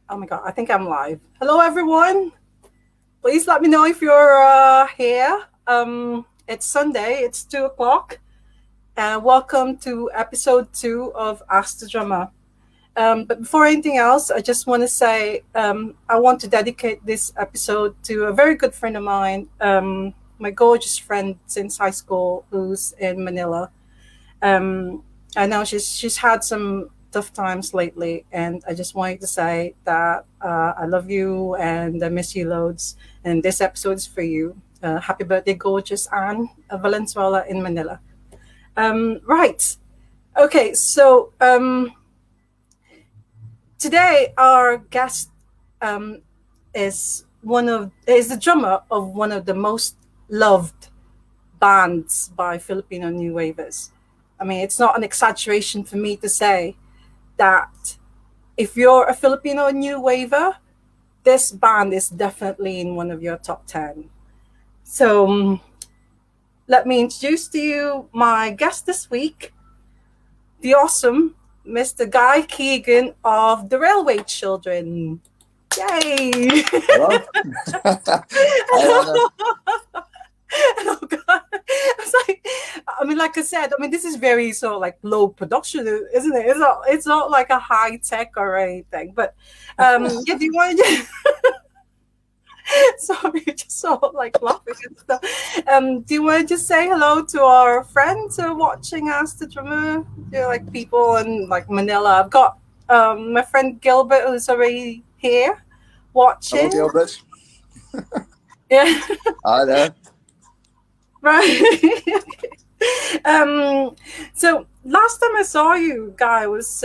Oh my God, I think I'm live. Hello, everyone. Please let me know if you're here. It's Sunday, it's 2 o'clock, and welcome to episode 2 of Ask the Drummer. But before anything else, I just want to say I want to dedicate this episode to a very good friend of mine, my gorgeous friend since high school who's in Manila. Um, I know she's had some tough times lately, and I just wanted to say that I love you and I miss you loads. And this episode is for you. Happy birthday, gorgeous Anne Valenzuela in Manila. Right. Okay. So today our guest um, is the drummer of one of the most loved bands by Filipino new wavers. I mean, it's not an exaggeration for me to say that if you're a Filipino new waver, this band is definitely in one of your top 10. So let me introduce to you my guest this week, the awesome Mr. Guy Keegan of the Railway Children. Yay! Hello. I, Oh God! It's like, I mean, like I said, I mean, this is very sort of like low production, isn't it? It's not like a high tech or anything. But yeah, do you want to? Sorry, just sort of like laughing and stuff. Do you want to just say hello to our friends who are watching us, the drummer, like people in like Manila? I've got my friend Gilbert who's already here Hello, watching. Gilbert. Yeah. Hi there. Right. So last time I saw you, Guy, was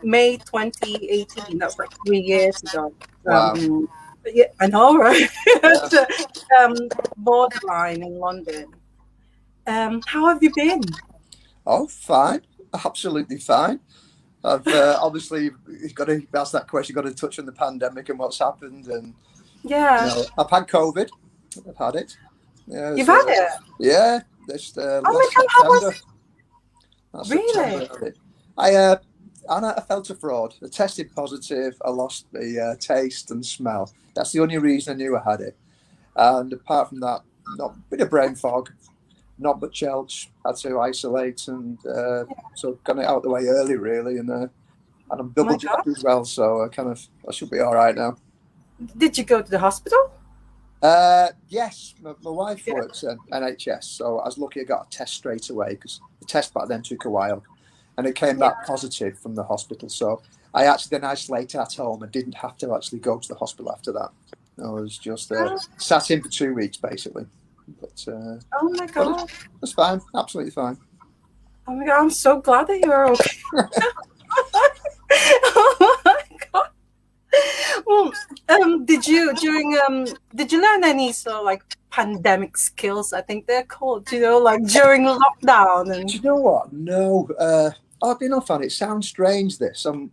May 2018. That was like 3 years ago. Wow. Yeah, I know, right? Yeah. Borderline in London. How have you been? Oh, fine. Absolutely fine. I've obviously you've got to ask that question. You've got to touch on the pandemic and what's happened. And Yeah, I've had COVID. I've had it. Yeah, you've had it. yeah. This Oh my last God, how was September. Last September, really? I had it. I felt a fraud. I tested positive. I lost the taste and smell. That's the only reason I knew I had it. And apart from that, not a bit of brain fog, not much else. Had to isolate and so got it out of the way early, really. And I'm Oh my double God. jabbed as well, so I should be all right now. Did you go to the hospital? Yes, my wife Yeah. works at NHS, so I was lucky I got a test straight away because the test back then took a while, and it came Yeah. back positive from the hospital. So I actually then isolated at home and didn't have to actually go to the hospital after that. I was just Oh, sat in for 2 weeks basically, but oh my but God. it's fine, absolutely fine. Oh my God, I'm so glad that you're okay. Oh my God. Well, did you learn any sort of like pandemic skills? I think they're called, like during lockdown Do and you know what? No. Oddly enough, and it sounds strange. This I'm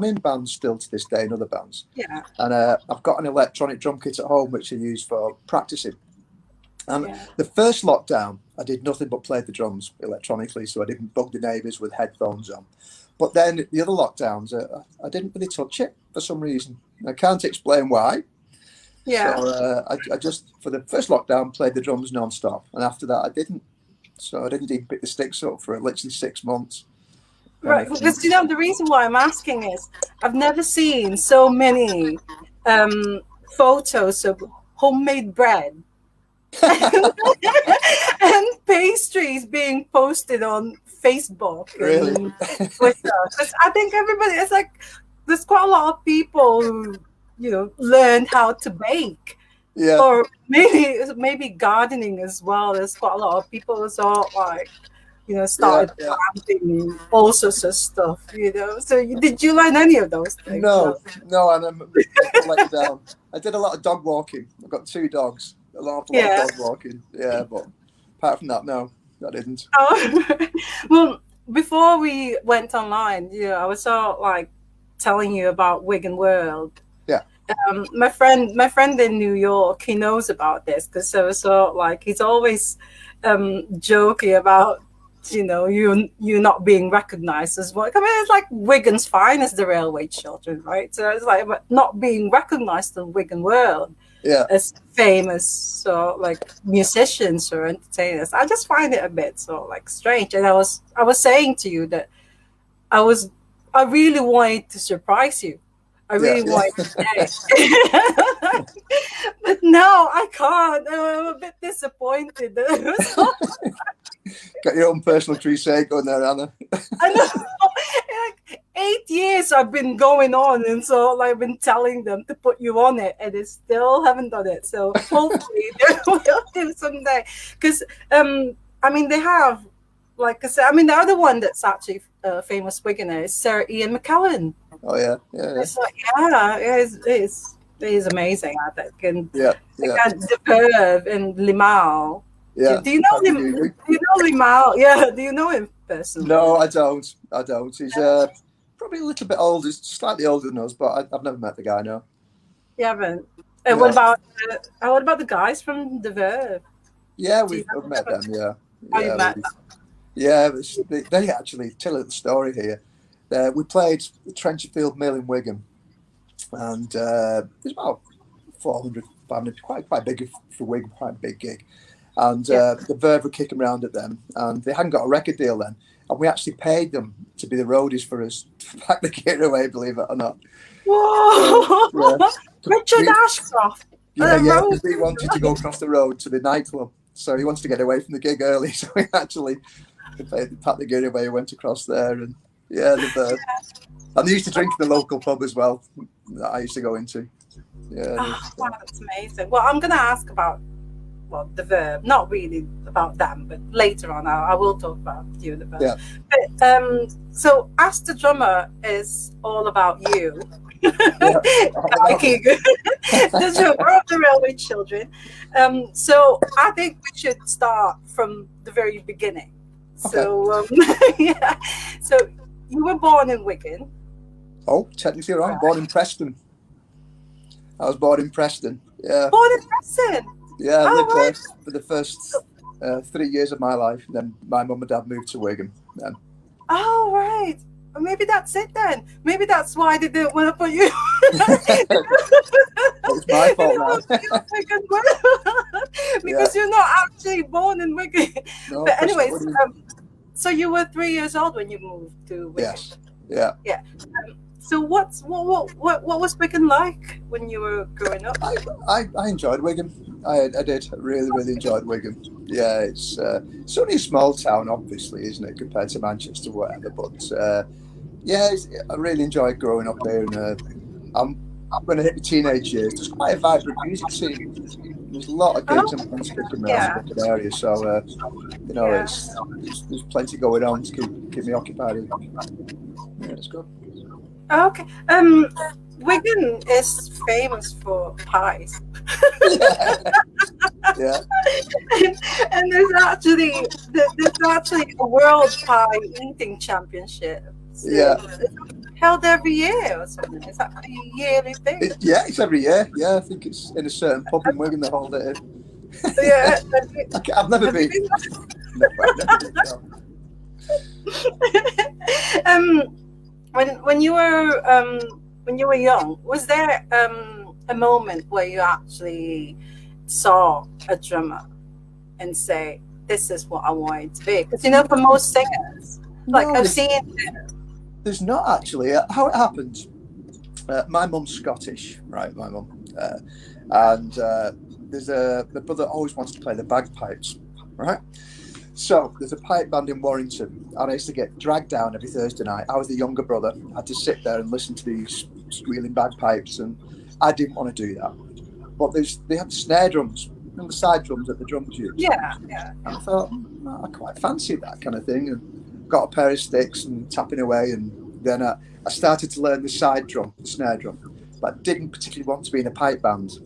in bands still to this day, in other bands, yeah, and I've got an electronic drum kit at home which I use for practicing. And yeah. the first lockdown, I did nothing but play the drums electronically, so I didn't bug the neighbours with headphones on. But then the other lockdowns, I didn't really touch it for some reason. I can't explain why. So Yeah. I just, for the first lockdown, played the drums non-stop. And after that, I didn't. So I didn't even pick the sticks up for literally 6 months. Kind Right, of thing. because the reason why I'm asking is I've never seen so many um, photos of homemade bread and pastries being posted on Facebook Really? and Twitter. 'Cause I think everybody, it's like there's quite a lot of people who learned how to bake, Yeah. or maybe gardening as well. There's quite a lot of people who sort of like Yeah. started Yeah. planting all sorts of stuff. So did you learn any of those things? No. No, and I'm gonna let you down. I did a lot of dog walking. I've got 2 dogs. A lot Yeah. of dog walking. Yeah, but apart from that, no, I didn't. Oh. Well, before we went online, I was sort of like telling you about Wigan World. Yeah. My friend in New York, he knows about this because so like he's always joking about you not being recognized as well. I mean, it's like Wigan's finest, the Railway Children, right? So it's like, but not being recognized in Wigan world Yeah. as famous, so like musicians or entertainers. I just find it a bit so like strange. And I was saying to you that I was I really wanted to surprise you. I Yeah. really wanted to say, but no, I can't. I'm a bit disappointed. Got your own personal crusade going there, Anna. I know. Like 8 years I've been going on, and so like, I've been telling them to put you on it, and they still haven't done it. So hopefully they will do someday. Because I mean, they have, like I said, I mean, the other one that's actually famous Wiganer is Sir Ian Mckellen. Oh yeah, yeah, It's like, yeah, he's amazing, I think, and yeah, yeah, the Verve and Limau. yeah. Do you know him? Do you know Limau? Yeah. Do you know him personally? No, I don't. I don't. He's probably a little bit older, slightly older than us, but I've never met the guy. No. You haven't. No. What about the guys from the Verve? Yeah, we've met them. Yeah. Oh, you met them. Yeah, they actually tell a little story here. We played Trencherfield Mill in Wigan, and it was about 400, 500, quite big for Wigan, quite a big gig. And the Verve were kicking around at them, and they hadn't got a record deal then. And we actually paid them to be the roadies for us to pack the gear away, believe it or not. Whoa! Richard Ashcroft. Yeah, because he wanted to go across the road to the nightclub. So he wants to get away from the gig early. So we actually packed the gear away and went across there. And yeah, the Verve. And they used to drink in the local pub as well that I used to go into. Yeah. Wow, that's amazing. Well, I'm going to ask about the Verve, not really about them, but later on I will talk about you, the Verve. Yeah. But so as the drummer is all about you, Keegan, the drummer of the Railway Children. So I think we should start from the very beginning. Okay. So yeah, so you were born in Wigan. Oh, technically wrong. Right. Born in Preston. I was born in Preston. Yeah. Born in Preston. Yeah, I lived right. there for the first 3 years of my life. Then my mum and dad moved to Wigan. Then. Oh, right. Well, maybe that's it then. Maybe that's why they didn't want to put you. It's my fault now. Because you're not actually born in Wigan. No, But anyways, Preston. so you were 3 years old when you moved to Wigan. Yes. Yeah. Yeah. So what was Wigan like when you were growing up? I enjoyed Wigan. I did. I really enjoyed Wigan. Yeah, it's only a small town, obviously, isn't it, compared to Manchester, whatever. But yeah, I really enjoyed growing up there. And I'm going to hit the teenage years. There's quite a vibrant music scene. There's a lot of gigs and bands kicking around the area. So there's plenty going on to keep me occupied. Yeah, it's good. Okay. Wigan is famous for pies. Yeah. And there's actually a world pie eating championship. So Yeah. held every year or something. Is that a yearly thing? It's every year. Yeah, I think it's in a certain pub in Wigan they hold it in. Yeah. I've never been. When you were young, was there a moment where you actually saw a drummer and say, "This is what I want it to be"? Because for most singers, like I've seen. There's not actually. How it happened. My mum's Scottish, right? My mum, and there's the brother always wants to play the bagpipes, right? So there's a pipe band in Warrington, and I used to get dragged down every Thursday night. I was the younger brother. I had to sit there and listen to these squealing bagpipes, and I didn't want to do that. But they had the snare drums and the side drums at the drum tubes. Yeah. And I thought, I quite fancied that kind of thing, and got a pair of sticks and tapping away. And then I started to learn the side drum, the snare drum, but I didn't particularly want to be in a pipe band.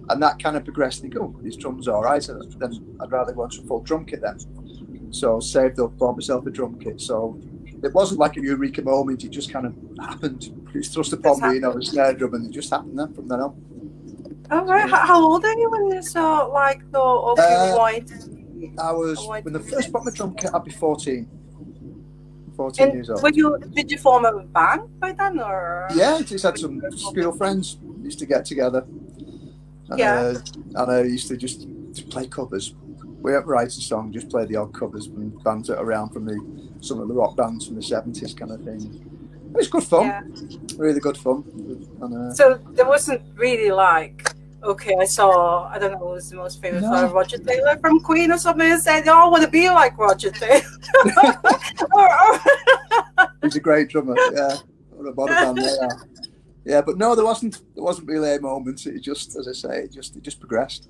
And that kind of progressed. And go, these drums are all right. So then I'd rather go into a full drum kit then. So saved up, bought myself a drum kit. So it wasn't like a eureka moment. It just kind of happened. It was thrust upon me, the snare drum, and it just happened then from then on. Oh, right. How old are you when you saw the I was, Oh, when the first bought my drum kit, I'd be 14 and years old. did you form a band by then, or? Yeah, just had some school friends used to get together, Yeah. and I used to just play covers. We don't write a song, just play the odd covers and bands it around from some of the rock bands from the 70s kind of thing. It was good fun, Yeah. really good fun. And, So there wasn't really like, okay, I saw, I don't know, who was the most famous, no, Roger Taylor from Queen or something, and said, "Oh, I want to be like Roger Taylor." or, he's a great drummer. Yeah, what a band they are. Yeah, but no, there wasn't really a moment. It just, as I say, it just progressed.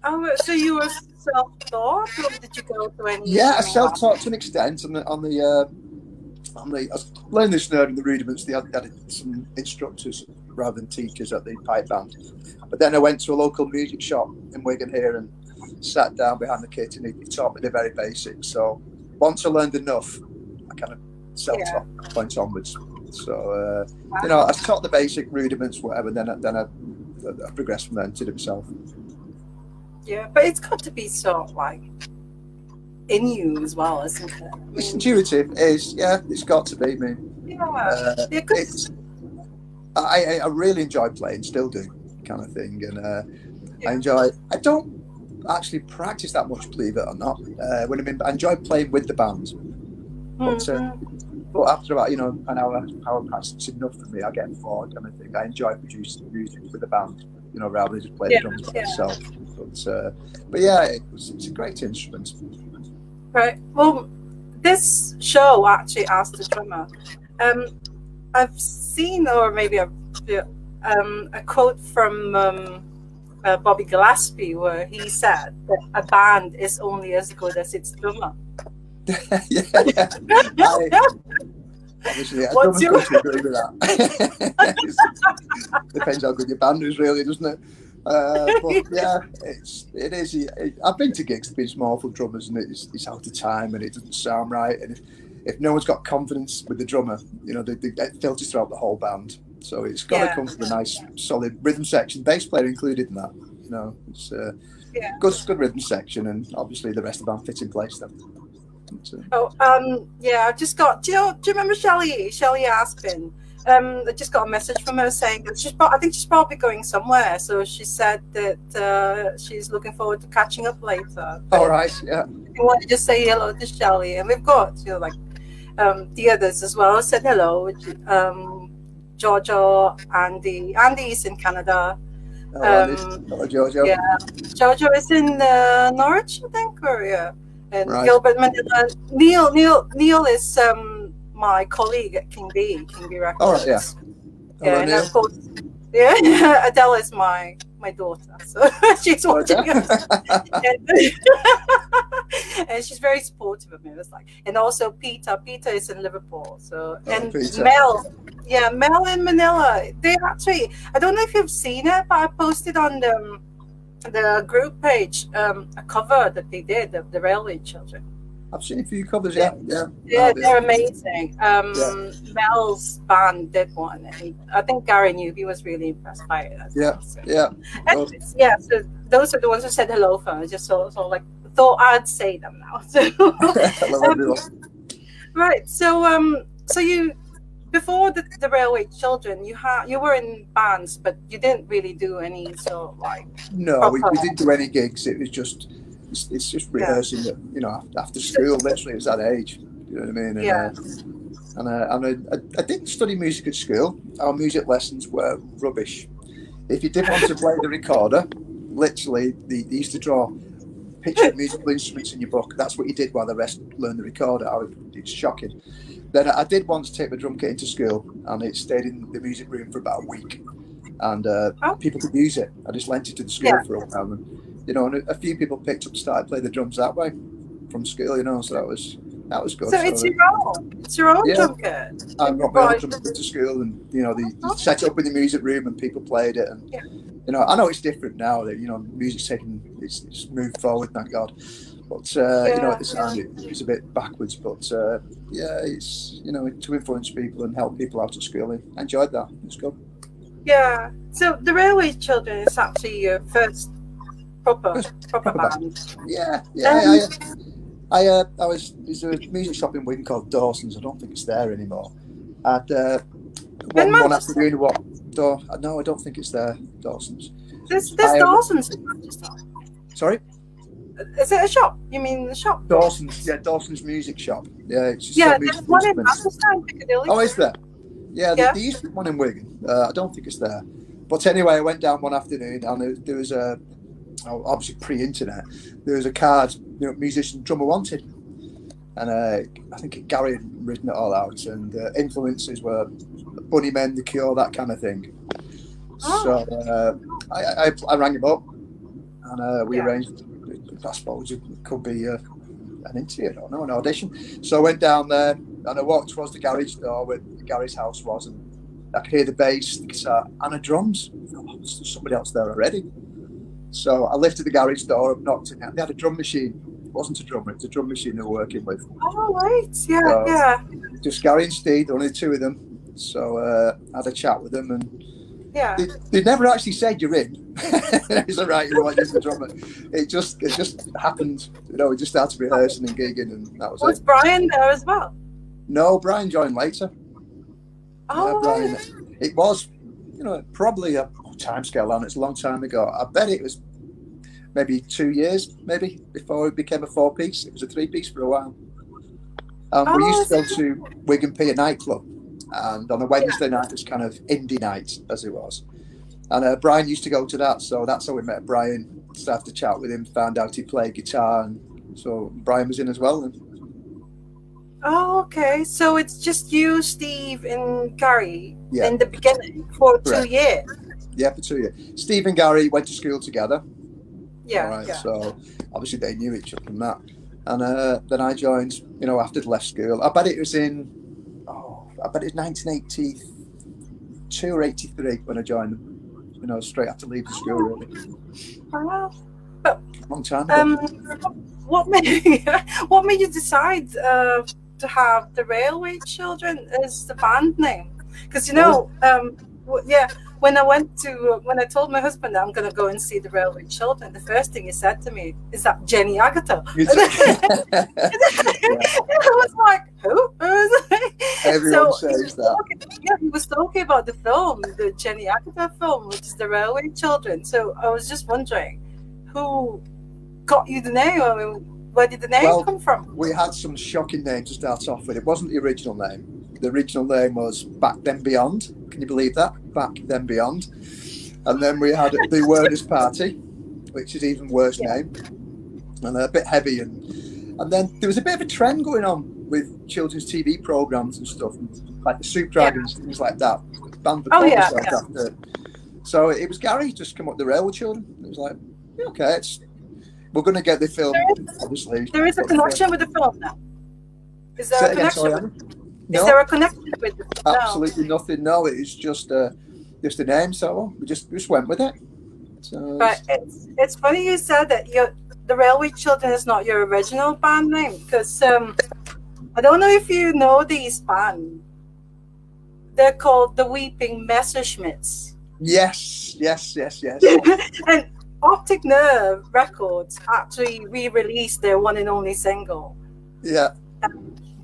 oh, so you were self-taught, or did you go to any Yeah, I swimming self-taught lessons? to an extent. I was learning this nerd in the rudiments. They had some instructors rather than teachers at the pipe band. But then I went to a local music shop in Wigan here and sat down behind the kit, and he taught me the very basics. So once I learned enough, I kind of Yeah. self-taught points onwards. So I taught the basic rudiments, whatever. Then I progressed from there and did it myself. Yeah, but it's got to be sort of like in you as well, isn't it? I It's mean, intuitive. It's got to be. I mean, yeah, yeah, it's. I really enjoy playing, still do, kind of thing, and I enjoy. I don't actually practice that much, believe it or not. I enjoy playing with the band, but after about an hour practice, it's enough for me. I get bored, kind of thing. I enjoy producing music with the band, rather than just playing the drums by myself. But yeah, it's a great instrument. right. Well, this show actually asked the drummer. I've seen, or maybe a quote from Bobby Gillespie, where he said that a band is only as good as its drummer. Yeah. Obviously, I don't agree with that. Depends how good your band is, really, doesn't it? But yeah, it is. I've been to gigs, been small for drummers, and it's out of time, and it doesn't sound right. And if no one's got confidence with the drummer, it filters throughout the whole band. So it's got to come from a nice, solid rhythm section, bass player included in that. It's good rhythm section, and obviously the rest of the band fits in place then. I just got. Do you remember Shelley Aspin? I just got a message from her saying that I think she's probably going somewhere. So she said that she's looking forward to catching up later. All right, yeah. I want to just say hello to Shelley, and we've got the others as well. I said hello, Giorgio, Andy. Andy's in Canada. Hello, Giorgio. Yeah, Giorgio is in Norwich, I think, or yeah. And right. Gilbert Manila. Neil is my colleague at King B Records. All right, yeah. Hello, and Neil. of course, Adele is my daughter, so she's watching us. And she's very supportive of me. It's and also Peter is in Liverpool, so and Peter. Mel in Manila. They actually, I don't know if you've seen it, but I posted on the group page a cover that they did of the Railway Children. I've seen a few covers, yeah. They're amazing. Mel's band did one, and I think Gary knew, he was really impressed by it. So those are the ones who said hello first. Just so thought I'd say them now. So, hello, everyone. Right. So you, before the Railway Children, you were in bands, but you didn't really do any sort of No, we didn't do any gigs. It was just. It's just rehearsing after school. Literally, it was that age. You know what I mean? And I didn't study music at school. Our music lessons were rubbish. If you did want to play the recorder, literally, they used to draw picture musical instruments in your book. That's what you did while the rest learned the recorder. It's shocking. Then I did once take my drum kit into school, and it stayed in the music room for about a week. And people could use it. I just lent it to the school for a while. And a few people picked up and started playing the drums that way from school, so that was good. So it's your own drum kit. I brought my own drum kit to school, and they set it up in the music room, and people played it. And I know it's different now that music's it's moved forward, thank God. But at the time it's a bit backwards. But it's to influence people and help people out at school. I enjoyed that. It's good. Yeah. So the Railway Children is actually your first proper Just proper proper band. band. Yeah, Um, yeah. I was. There's a music shop in Wigan called Dawson's. I don't think it's there anymore. And in one Manchester, afternoon, no, I don't think it's there. Dawson's. there's I Dawson's in Manchester. Sorry, Is it a shop? You mean the shop Dawson's. Dawson's? Yeah, Dawson's music shop. Yeah, it's just Yeah, sell there's musical one in instruments. Manchester in Piccadilly. Oh, is there? Yeah, Yeah. there used to be one in Wigan. I don't think it's there. But anyway, I went down one afternoon and there was obviously pre-internet. There was a card, musician drummer wanted, and I think Gary had written it all out, and influences were Bunny Men, The Cure, that kind of thing. Oh. So I rang him up, and we Yeah. arranged. I suppose it could be an interview, I don't know, an audition. So I went down there and I walked towards the garage door where Gary's house was, and I could hear the bass, the guitar, and the drums. I thought, there's somebody else there already. So I lifted the garage door up, knocked it out. They had a drum machine. It wasn't a drummer, it was a drum machine they were working with. Oh, right. Yeah, So, yeah. Just Gary and Steve, only the two of them. So I had a chat with them, and Yeah. they never actually said you're in. It's all right, you want to use the drummer. It just happened. We just started rehearsing and gigging, and that was Was it. Brian there as well? No, Brian joined later. Oh, Brian. right. It was, probably a time scale on. It's a long time ago. I bet it was maybe 2 years, maybe, before it became a 4-piece. It was a 3-piece for a while. We used to go to Wigan Pier nightclub, and on a Wednesday night, it was kind of indie night, as it was. And Brian used to go to that, so that's how we met Brian. Started to chat with him, found out he played guitar, and so Brian was in as well. Oh, okay. So it's just you, Steve, and Gary Yeah. in the beginning for Correct. 2 years. Yeah, for 2 years. Steve and Gary went to school together. Yeah. All right, Yeah. so obviously they knew each other from that. And then I joined, after they left school. I bet it was 1982 or 83 when I joined them. Straight after leaving school, really. Wow. Long time ago. What made you decide to have the Railway Children as the band name? Because when I told my husband that I'm going to go and see the Railway Children, the first thing he said to me is that Jenny Agatha. I was like, who? Everyone says that. Yeah, he was talking about the film, the Jenny Agatha film, which is the Railway Children. So I was just wondering, who got you the name? I mean, where did the name come from? We had some shocking names to start off with. It wasn't the original name. The original name was Back Then Beyond. Can you believe that? Back Then Beyond. And then we had the Worders Party, which is even worse name, and a bit heavy. And then there was a bit of a trend going on with children's TV programs and stuff, like the Soup Dragons, things like that. Band after. So it was Gary just come up with the Railway Children. It was like, okay, we're going to get the film, obviously. There is a connection with the film now. Is there a connection? No, is there a connection with the film? Absolutely nothing. No, it's just a name. So we just went with it. So but it's funny you said that the Railway Children is not your original band name, because I don't know if you know these band. They're called the Weeping Messerschmitts. Yes. And Optic Nerve Records actually re-released their one and only single. Yeah.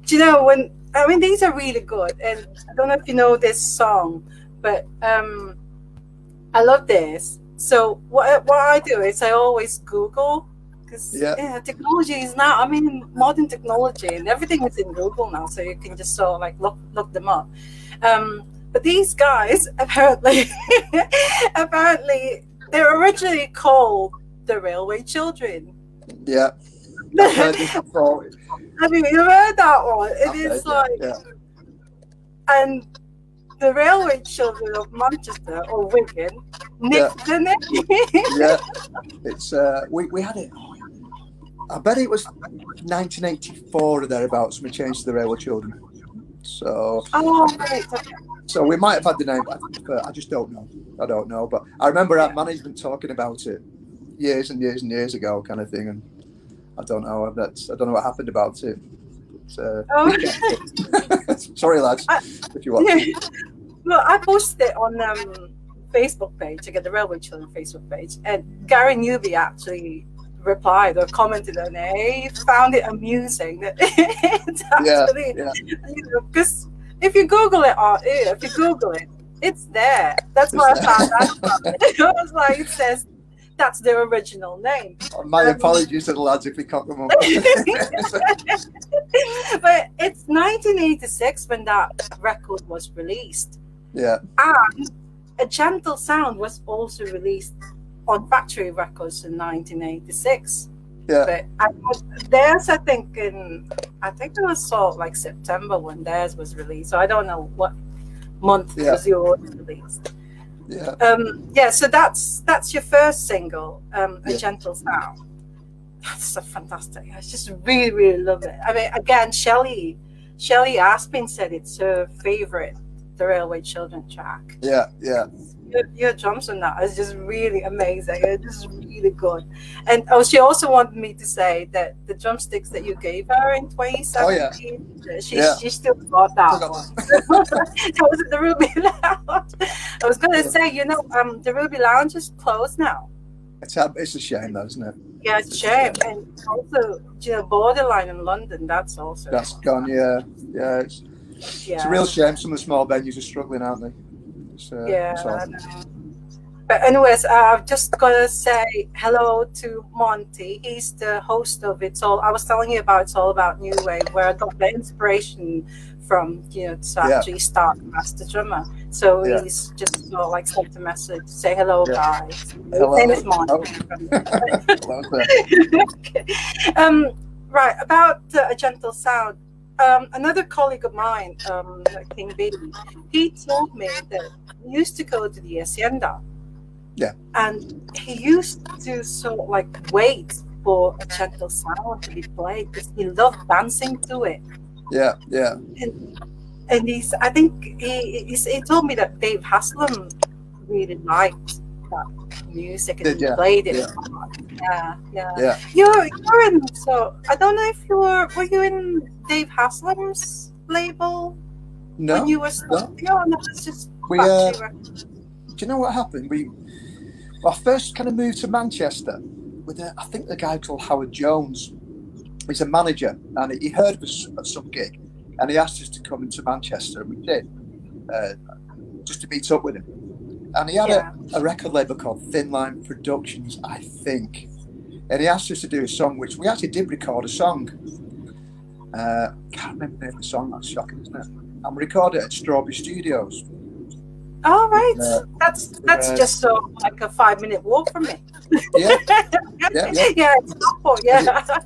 Do you know these are really good, and I don't know if you know this song, but I love this. So what I do is I always Google, because technology is now, modern technology and everything is in Google now, so you can just sort of like look them up. But these guys apparently they're originally called the Railway Children. Yeah. I've heard this before. You heard that one? And the Railway Children of Manchester or Wigan nicked the name. Yeah. It's we had it. I bet it was 1984 or thereabouts when we changed to the Railway Children. So. Right. So we might have had the name, but I just don't know. I don't know, but I remember our management talking about it years and years and years ago, kind of thing, and I don't know what happened about it. Sorry, lads, if you want. Well, I posted it on Facebook page, again, the Railway Children Facebook page, and Gary Newby actually replied or commented on it. He found it amusing that it's Yeah, actually, yeah. because if you Google it, it's there. That's It's why I found there. out about it. It was like, it says that's their original name. My apologies to the lads if we cock them up. But it's 1986 when that record was released. Yeah, And A Gentle Sound was also released on Factory Records in 1986. yeah. But theirs, I think it was sort of like September when theirs was released. So I don't know what month was yours released. Yeah. So that's your first single, A Yeah. Gentle Sound. That's so fantastic. I just really, really love it. I mean, again, Shelley Aspin said it's her favorite, the Railway Children track. Yeah, yeah. Your drums on that is just really amazing. It's just really good. And she also wanted me to say that the drumsticks that you gave her in 2017, she still got that one. That was at the Ruby Lounge. I was going to say, the Ruby Lounge is closed now. It's a shame, though, isn't it? Yeah, it's a shame. And also, Borderline in London, that's gone. Yeah, yeah. It's a real shame. Some of the small venues are struggling, aren't they? I know. But anyways, I've just got to say hello to Monty. He's the host of It's All. I was telling you about It's All About New Wave, where I got the inspiration from, to actually start as the drummer. So he's just like sent a message, say hello, guys. Hello. His name is Monty. Hello. Right, about A Gentle Sound. Another colleague of mine, King B, he told me that he used to go to the Hacienda. Yeah. And he used to sort of like wait for A Gentle Sound to be played because he loved dancing to it. Yeah, yeah. And I think he told me that Dave Haslam really liked that music and he played it. Yeah. You're in, so I don't know if were you in Dave Haslam's label when you were still? No, it's just do you know what happened? I first kind of moved to Manchester with I think the guy called Howard Jones. He's a manager, and he heard of us at some gig, and he asked us to come into Manchester, and we did, just to meet up with him. And he had a record label called Thin Line Productions, I think. And he asked us to do a song, which we actually did record a song. Can't remember the name of the song, that's shocking, isn't it? And we recorded it at Strawberry Studios. Oh, right. That's just like a 5-minute walk from me. Yeah.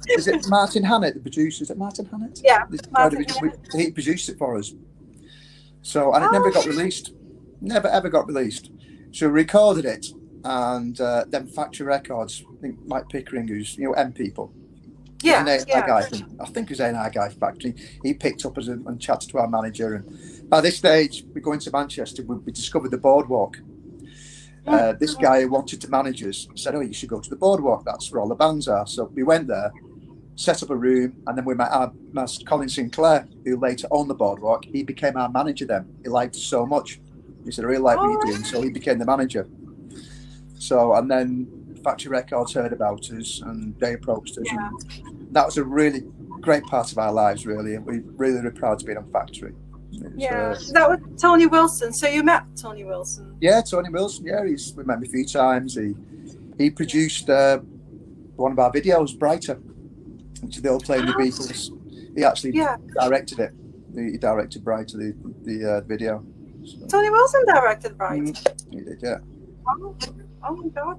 Is it Martin Hannett, the producer? Is it Martin Hannett? Yeah. He produced it for us. So, and it never got released. Never ever got released. So we recorded it, and then Factory Records, I think Mike Pickering, who's M People. Yeah. Guy, I think it was A&R Guy Factory. He picked up and chatted to our manager, and by this stage we go into Manchester. We discovered the Boardwalk. This guy who wanted to manage us said, "Oh, you should go to the Boardwalk. That's where all the bands are." So we went there, set up a room, and then we met our Colin Sinclair, who later owned the Boardwalk. He became our manager then. He liked us so much. He said, "I really like what you're doing," so he became the manager. So, and then Factory Records heard about us, and they approached us. Yeah. And that was a really great part of our lives, really, and we're really, really proud to be on Factory. That was Tony Wilson. So you met Tony Wilson? Yeah, Tony Wilson. Yeah, we met him a few times. He produced one of our videos, Brighter, which they all playing the Beatles. He actually directed it. He directed Brighter, the video. So. Tony Wilson directed Brighter. He did, yeah. Oh my God!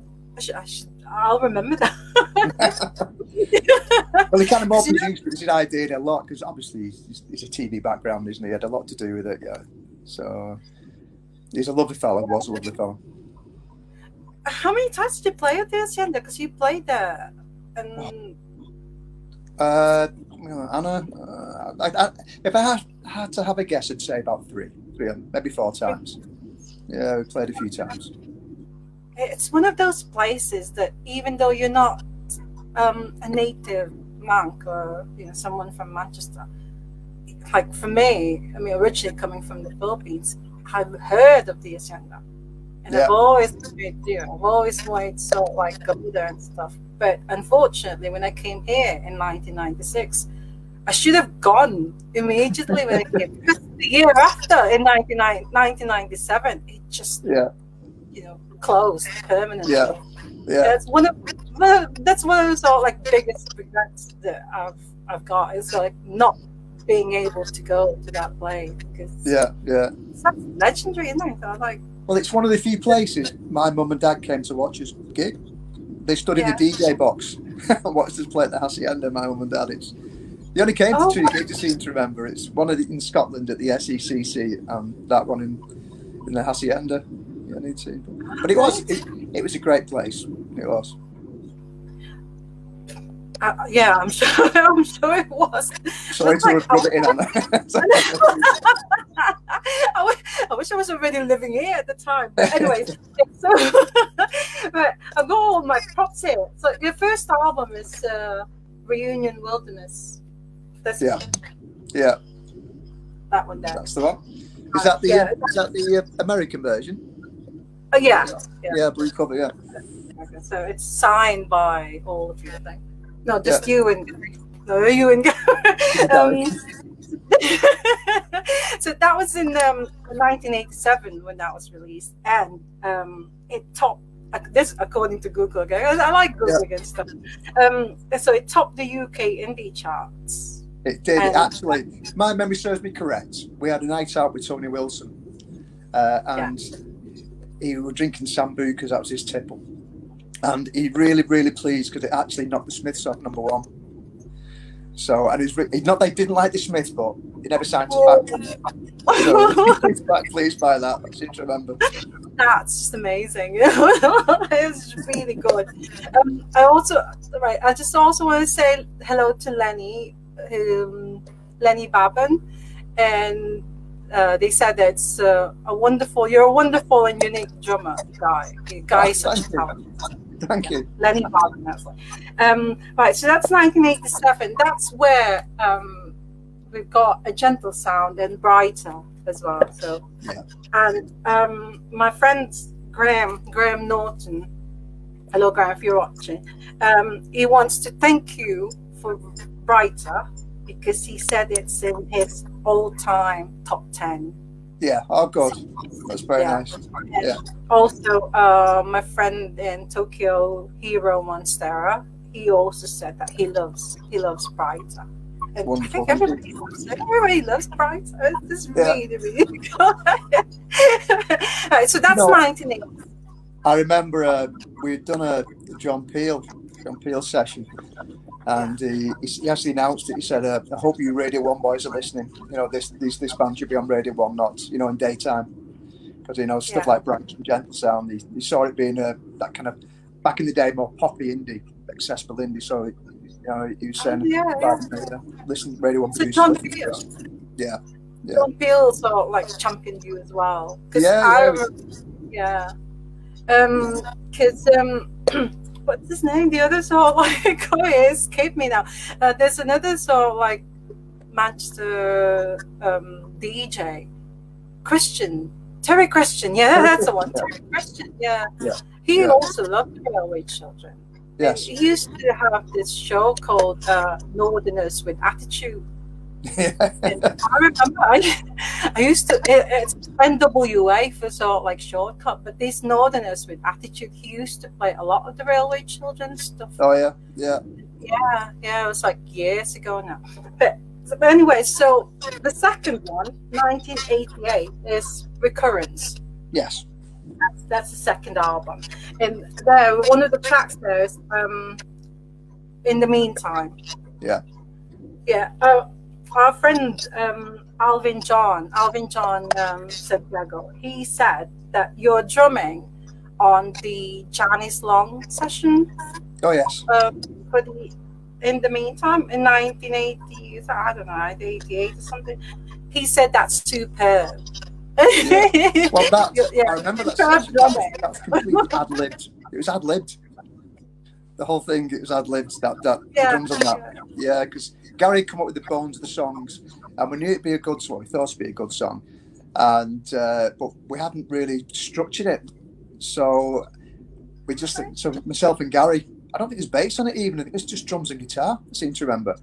I'll remember that. Well, he kind of more produced because he did a lot, because obviously he's a TV background, isn't he? He had a lot to do with it, yeah. So he's a lovely fellow. Was a lovely fellow. How many times did you play at the Hacienda? Because you played there, and Anna, if I had to have a guess, I'd say about three, maybe 4 times. Yeah, we played a few times. It's one of those places that even though you're not a native monk or someone from Manchester, like for me, I mean, originally coming from the Philippines, I've heard of the Hacienda. and Yeah. I've always wanted to sort of like go there and stuff. But unfortunately, when I came here in 1996, I should have gone immediately when I came. Because the year after, in 1997, it just, Yeah. closed Yeah. permanently. Yeah. That's one of the sort of like biggest regrets that I've got, is like not being able to go to that play, because Yeah. Yeah. that's legendary, isn't it? So I was like, Well, it's one of the few places my mum and dad came to watch us gig. They stood in the yeah. DJ box and watched us play at the Hacienda. My mum and dad. They only came to Oh, two gigs, I seem to remember. It's one in Scotland at the SECC, and that one in the Hacienda. Yeah, I need to. But it was right. it was a great place. It was. Yeah, I'm sure. I'm sure it was. It Sorry was to like, rub it in, Anna. I wish I was already living here at the time. But anyways, so but I've got all my props here. So your first album is Reunion Wilderness. This Yeah. one, Yeah, that one there. that's the one. Is that Yeah. the American version? Oh yeah. Yeah. Yeah, blue cover. Yeah. Okay, so it's signed by all of you, I think. No, just Yeah. you and you and um, so that was in 1987 when that was released, and it topped this according to Google. Okay, I like Googling and stuff. So it topped the UK indie charts. It did. And- Actually, if my memory serves me correct, we had a night out with Tony Wilson, and he was drinking Sambuca because that was his tipple. And he really, really pleased because it actually knocked the Smiths off number one. So, and not that he didn't like the Smiths, but he never signed us back. So he's quite pleased by that. I seem to remember. That's just amazing. It was really good. I just also want to say hello to Lenny Babin, and they said that it's you're a wonderful and unique drummer, guy is such a talent. Thank you. Lenny Babin, that's one. Right, so that's 1987. That's where we've got A Gentle Sound and Brighter as well. So, Yeah. and my friend Graham Norton, hello Graham, if you're watching, he wants to thank you for Brighter because he said it's in his all-time top 10. Yeah. Oh, God. That's very Yeah. nice. And Yeah. also, my friend in Tokyo, Hiro Monstera, he also said that he loves Brighter. And Wonderful. I think everybody loves Brighter. It's Yeah. really, really good. Right, so that's No. 1980. I remember we'd done a John Peel session, and he actually announced it. He said, "I hope you Radio 1 boys are listening. You know, this band should be on Radio 1, not in daytime, because stuff like Bright and Gentle Sound. He saw it being that kind of back in the day more poppy indie, accessible indie. So he was saying, listen, Radio 1 So producers. John Peel. Yeah. John Peel sort of like championed you as well. Yeah. Because what's his name? The other sort of like escaped me now. There's another sort of like Manchester DJ, Terry Christian. Yeah, that's the one. Yeah. Terry Christian. Yeah. Yeah. He Yeah. also loved Railway Children. Yes. He used to have this show called Northerners with Attitude. Yeah. And I remember I used to, it's NWA for sort of like shortcut, but these Northerners with Attitude, he used to play a lot of the Railway Children stuff. Oh yeah. Yeah. Yeah, it was like years ago now. But anyway, so the second one, 1988, is Recurrence. Yes. That's the second album. And there, one of the tracks there is In the Meantime. Yeah. Yeah. Our friend Alvin John Santiago, he said that you're drumming on the Janice Long session Oh yes. for the In the Meantime in 1980, I don't know, 1988 or something. He said that's superb. Yeah. Well, Yeah. I remember that Superb session. drumming. That's completely ad-libbed. It was ad-libbed. The whole thing, it was ad-libbed. That the drums on that. Yeah, because Gary come up with the bones of the songs, and we knew it'd be a good song. We thought it'd be a good song, and but we hadn't really structured it. So myself and Gary, I don't think there's bass on it even. I think it's just drums and guitar, I seem to remember.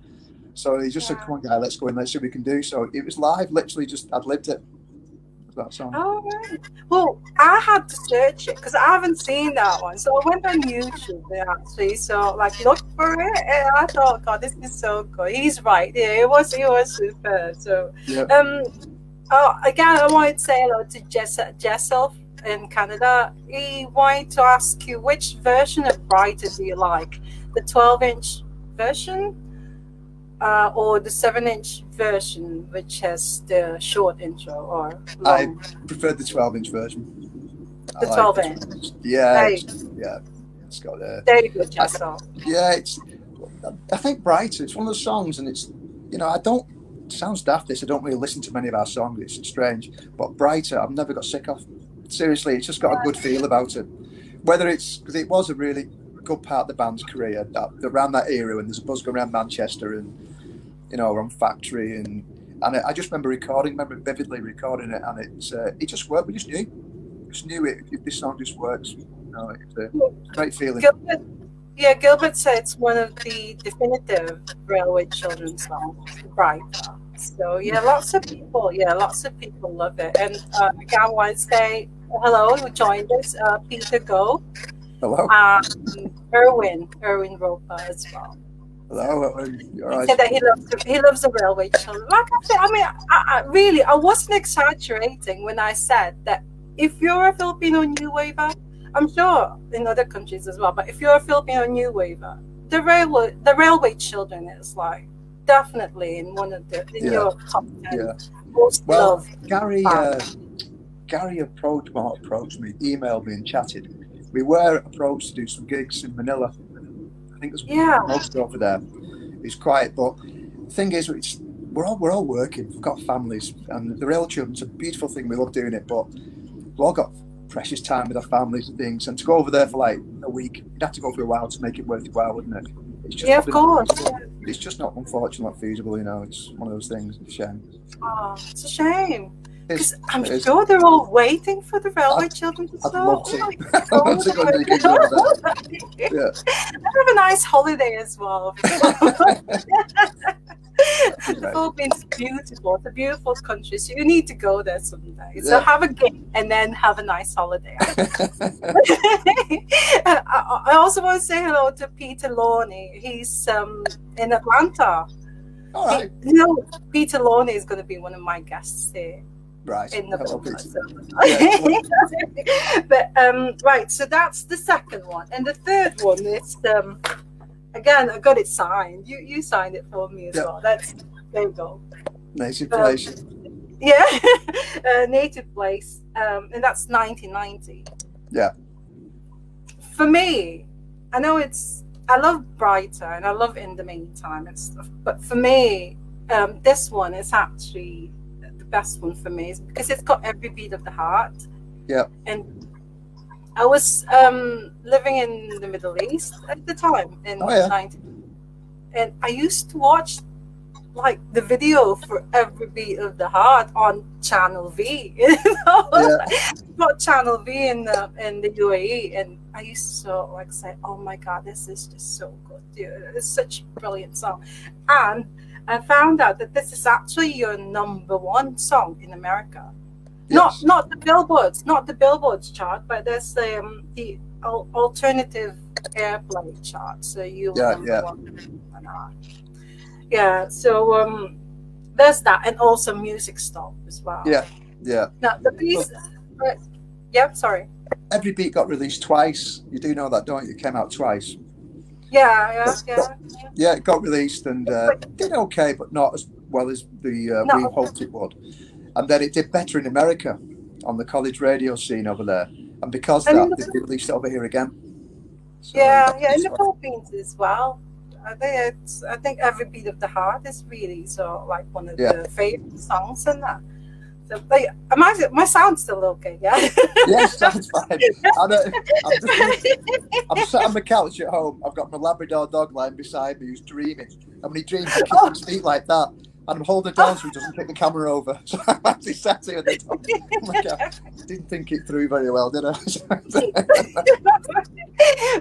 So he just said, come on, guy, let's go in, let's see what we can do. So it was live, literally just, I'd lived it. That song. Oh, right. Well, I had to search it because I haven't seen that one. So I went on YouTube actually. So like looked for it, and I thought, God, this is so good. He's right. Yeah, it was super. So Yeah. again, I wanted to say hello to Jessel in Canada. He wanted to ask you which version of Brighter do you like, the 12-inch version? Or the 7-inch version, which has the short intro or long. I prefer the 12-inch version. The 12-inch. Yeah, it's got a. There you go, Jessel. Yeah, I think Brighter. It's one of those songs, and it's I don't. It sounds daft. I don't really listen to many of our songs. It's strange, but Brighter, I've never got sick of. Seriously, it's just got a good feel about it. Whether it's because it was a really good part of the band's career around that era when there's a buzz going around Manchester and on Factory and I just remember vividly recording it, and it just worked. We just knew it. If this song just works, it's a great feeling. Gilbert said it's one of the definitive Railway Children songs, Brighter. So lots of people love it. And again, I want to say hello, who joined us, Peter Go. Hello. Erwin Roper as well. Hello. He said that he loves the Railway Children. Like I said, I wasn't exaggerating when I said that if you're a Filipino new waver, I'm sure in other countries as well, but if you're a Filipino new waver, the Railway Children is like definitely in one of your top 10 most loved. Gary approached me, emailed me and chatted. We were approached to do some gigs in Manila. I think there's most over there. It's quiet, but the thing is, we're all working. We've got families, and the Railway Children's a beautiful thing. We love doing it, but we've all got precious time with our families and things. And to go over there for like a week, you'd have to go for a while to make it worth your while, wouldn't it? It's just of course. It's just not, unfortunately, not feasible. It's one of those things. It's a shame. Oh, it's a shame. Because I'm sure they're all waiting for the Railway Children to start. I'd love to. I'd love to go and do gigs over there. Yeah. Have a nice holiday as well. The Philippines is beautiful. It's a beautiful country, so you need to go there someday. So have a gig and then have a nice holiday. I also want to say hello to Peter Lawney. He's in Atlanta. All right. Peter Lawney is going to be one of my guests here. Right. In the But right, so that's the second one, and the third one is again, I got it signed. You signed it for me as well. There you go. Native Place. Native Place, and that's 1990. Yeah. For me, I love Brighter and I love In the Meantime and stuff, but for me, this one is actually best one for me because it's got every beat of the heart. Yeah. And I was living in the Middle East at the time in 90s, and I used to watch like the video for every beat of the heart on Channel V. Got Channel V in the UAE, and I used to like say, "Oh my God, this is just so good, dude! It's such a brilliant song." And I found out that this is actually your number one song in America. Yes. Not the Billboard's chart, but there's the alternative airplay chart. So you number one. So there's that, and also Music Stop as well. Yeah. Now the piece. Sorry. Every Beat got released twice. You do know that, don't you? It came out twice. Yeah, it got released and did okay, but not as well as we hoped it would. And then it did better in America on the college radio scene over there. And because of that, they released it over here again. So in the Philippines as well. I think Every Beat of the Heart is really so like one of the favorite songs in that. So, my sound's still okay, yeah? Yes, sounds fine. I'm sat on the couch at home. I've got my Labrador dog lying beside me who's dreaming. And when he dreams, he kicks his feet like that. and I'm holding it down so he doesn't kick the camera over. So I'm actually sat here at the top. Oh my God. Didn't think it through very well, did I?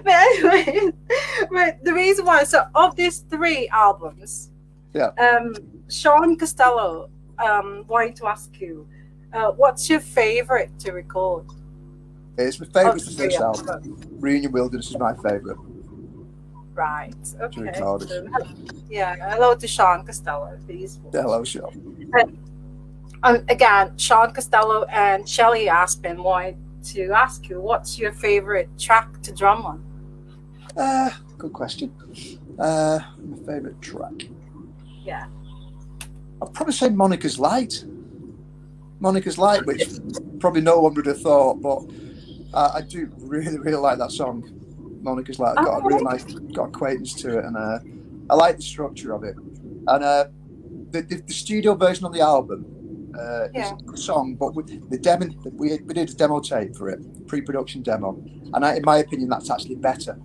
But anyway, but the reason why, so of these three albums, Yeah. Sean Costello, wanting to ask you, what's your favorite to record? It's my favourite, Of the three first albums. album. Reunion Wilderness is my favourite Right. to Okay. record. So, yeah. Hello to Sean Costello. Please. Hello, Sean. Again, Sean Costello and Shelley Aspin wanted to ask you, what's your favorite track to drum on? Good question. My favourite track. Yeah. I'd probably say Monica's Light. Monica's Light, which probably no one would have thought, but I do really, really like that song. Monica's Light. I've got a really nice acquaintance to it, and I like the structure of it. And the studio version of the album is a good song, but the demo, we did a demo tape for it, pre-production demo, and in my opinion, that's actually better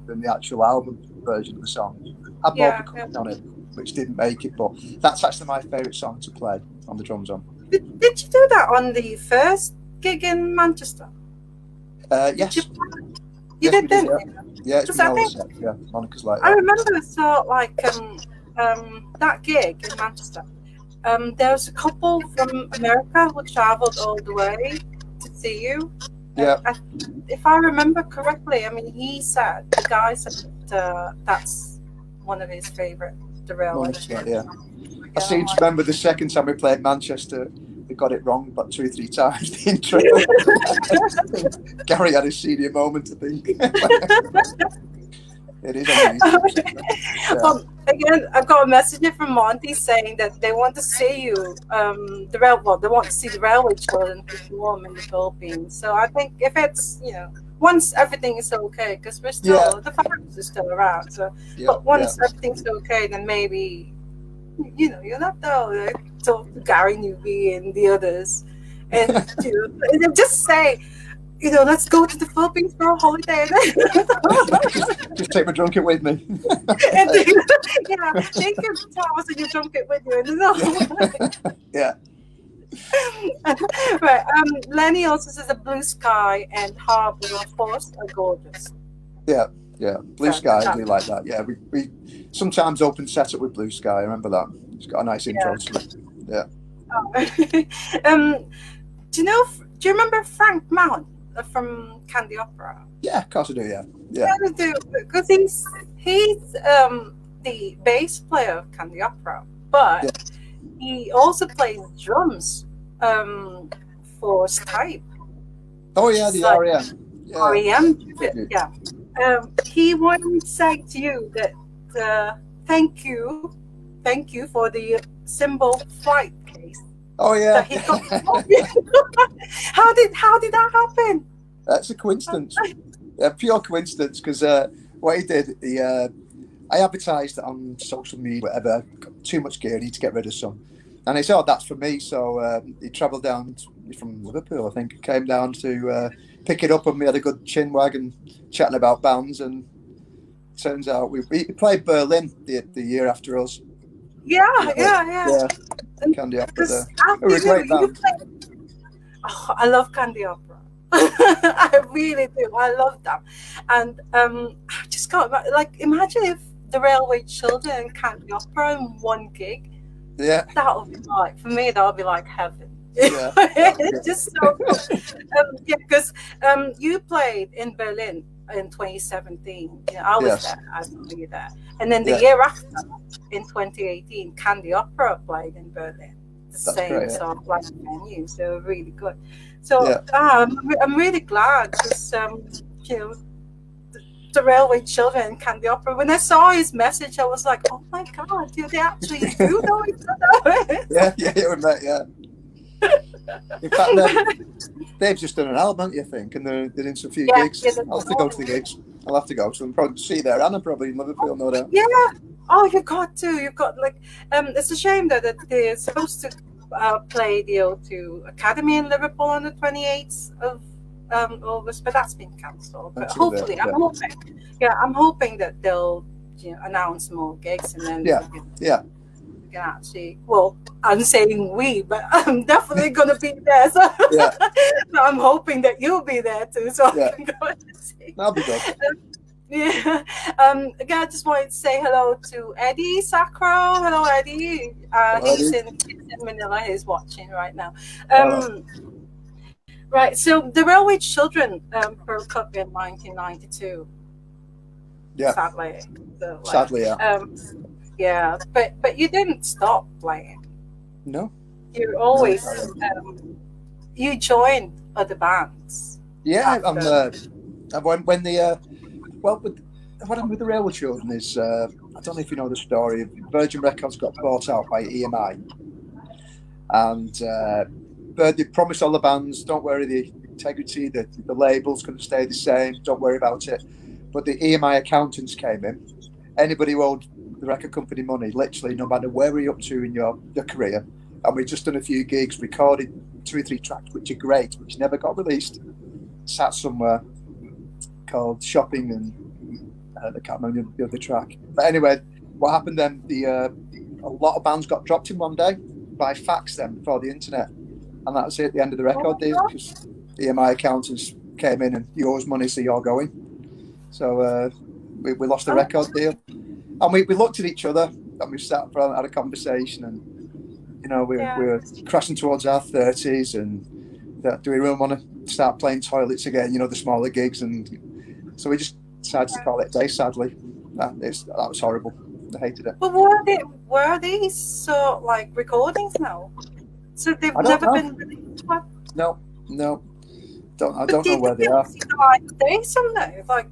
than the actual album version of the song. Had more percussion on it, which didn't make it, but that's actually my favourite song to play on the drums on. Did you do that on the first gig in Manchester? Yes. You did, didn't you? Yeah, it's Because been I all think set. Yeah, Monica's Light. I remember saw like that gig in Manchester. There was a couple from America who travelled all the way to see you. Yeah. If I remember correctly, I mean, the guy said that's one of his favourite, the Railway. Monica's Light, yeah. I seem to remember the second time we played Manchester, we got it wrong about 2 or 3 times. The intro. Gary had his senior moment, I think. It is amazing. Well, again, I got a message from Monty saying that they want to see you. They want to see the Railway Children perform in the Philippines. So I think if it's once everything is okay, because we're still the fans are still around. So, but once everything's okay, then maybe you'll have to talk to Gary Newby and the others, and and just say, let's go to the Philippines for a holiday. just take my junket with me. And take your guitars and your junket with you. Yeah. Right. Lenny also says that Blue Sky and Harbour of Force are gorgeous. Yeah. Blue Sky, I do like that. Yeah, we sometimes open set up with Blue Sky. I remember that. It's got a nice intro to it. Yeah. Do you remember Frank Mount from Candy Opera? Yeah, of course I do. Yeah. I do, because he's the bass player of Candy Opera, but he also plays drums for Skype. Oh yeah, the REM. Yeah. He once said to you that thank you for the cymbal flight case. Oh yeah. That he got. How did that happen? That's a coincidence. Pure coincidence, because what he did, I advertised it on social media, whatever. Got too much gear, I need to get rid of some. And he said, "Oh, that's for me." So he travelled down from Liverpool, I think, came down to pick it up, and we had a good chin wag and chatting about bands. And turns out we played Berlin the year after us. Yeah. Candy Opera there. It was a great band. I love Candy Opera. I really do. I love them. And I just can't imagine if the Railway Children and Candy Opera in one gig. Yeah. That would be for me, that would be like heaven. Yeah. It's just so cool. Because you played in Berlin in 2017. I was there. I saw you there. And then the year after, in 2018, Candy Opera played in Berlin. The same sort of like venue. So really good. So I'm really glad because the Railway Children and Candy Opera. When I saw his message, I was like, "Oh my God, they actually do know each other." Yeah. In fact, they've just done an album, I think, and they're doing some few gigs. I'll have to go to the gigs. I'll have to go to them. Probably see there. Anna probably in Liverpool, no doubt. Yeah. Oh, you've got to. You've got it's a shame that they're supposed to play the O2 Academy in Liverpool on the 28th of August, but that's been cancelled. But hopefully, I'm hoping that they'll announce more gigs and then. Yeah. we can actually, well, I'm saying we, but I'm definitely going to be there. So, Yeah, so I'm hoping that you'll be there too, so I yeah, can go and see. that'll be good. Yeah. Again, I just wanted to say hello to Eddie Sacro. Hello, Eddie. Alrighty. He's in Manila. He's watching right now. Uh, Right. So the Railway Children broke up in 1992. yeah, Sadly. So like, sadly, yeah. yeah. But you didn't stop playing. No, You no, always sorry. you joined other bands Yeah, after. when the well, what happened with the Railway Children is I don't know if you know the story. Virgin Records got bought out by EMI, and but they promised all the bands, don't worry, the integrity, the label's going to stay the same, don't worry about it. But the EMI accountants came in. Anybody who owed the record company money, literally, no matter where we're up to in your career, and we've just done a few gigs, recorded 2 or 3 tracks, which are great, which never got released, sat somewhere called Shopping, and I can't remember the other track. But anyway, what happened then, a lot of bands got dropped in one day by fax then before the internet. And that was it, the end of the Oh record my deal, God. because the EMI accountants came in and you owe us money, so you're going. So we lost the record deal. And we looked at each other and we sat and had a conversation, and we're crashing towards our 30s, and do we really want to start playing toilets again, the smaller gigs? And so we just decided to call it a day, sadly. That was horrible. I hated it. But were these so like recordings now? So they've I don't never know. been released. What? No. I But don't do know you where think they it are. was like day someday? Like,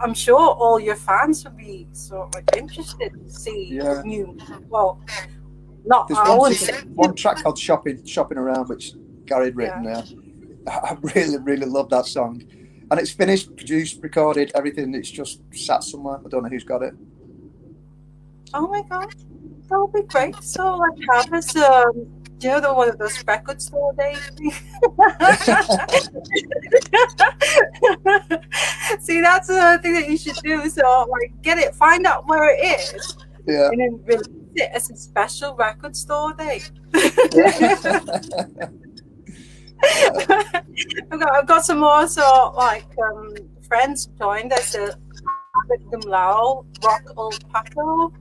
I'm sure all your fans would be sort of like interested to see Yeah. new. Well, not There's I wouldn't say. one track called Shopping Around, which Gary had written Yeah. there. I really, really love that song. And it's finished, produced, recorded, everything. It's just sat somewhere. I don't know who's got it. Oh my God, that would be great. So like have this, the one of those record store days. See, that's the thing that you should do. So like get it, find out where it is, Yeah. and then release it as a special record store day. I've got some more friends joined us. Dumlao, Rock Old Paco,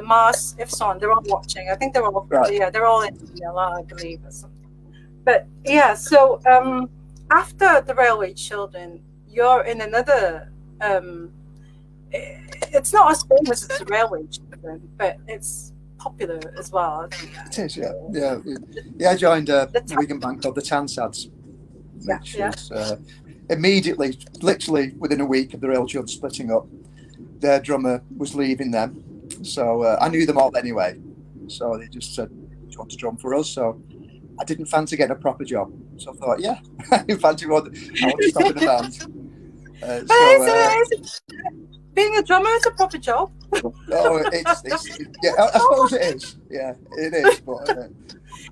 Mars, Ifson. They're all watching. I think they're all they're all in Manila, I believe, or something. But yeah, so after the Railway Children, you're in another. It's not as famous as the Railway Children, but it's popular as well. It is, yeah. I joined a Wigan band called the Tansads, which was immediately, literally within a week of the Rail Children splitting up, their drummer was leaving them. So I knew them all anyway. So they just said, "Do you want to drum for us?" So I didn't fancy getting a proper job. So I thought, yeah, I want to stop in the band. Being a drummer is a proper job. Yeah, I suppose it is. Yeah, it is. But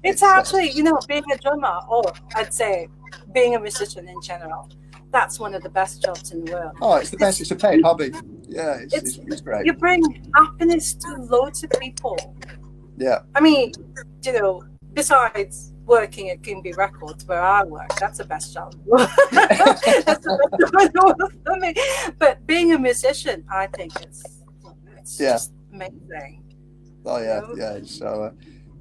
it's actually, being a drummer, or I'd say being a musician in general, that's one of the best jobs in the world. Oh, it's the best. It's a paid hobby. Yeah, it's great. You bring happiness to loads of people. Yeah. I mean, besides working at Kimby Records where I work, that's the best job. That's the best job for me. But being a musician, I think it's just amazing. Oh yeah. So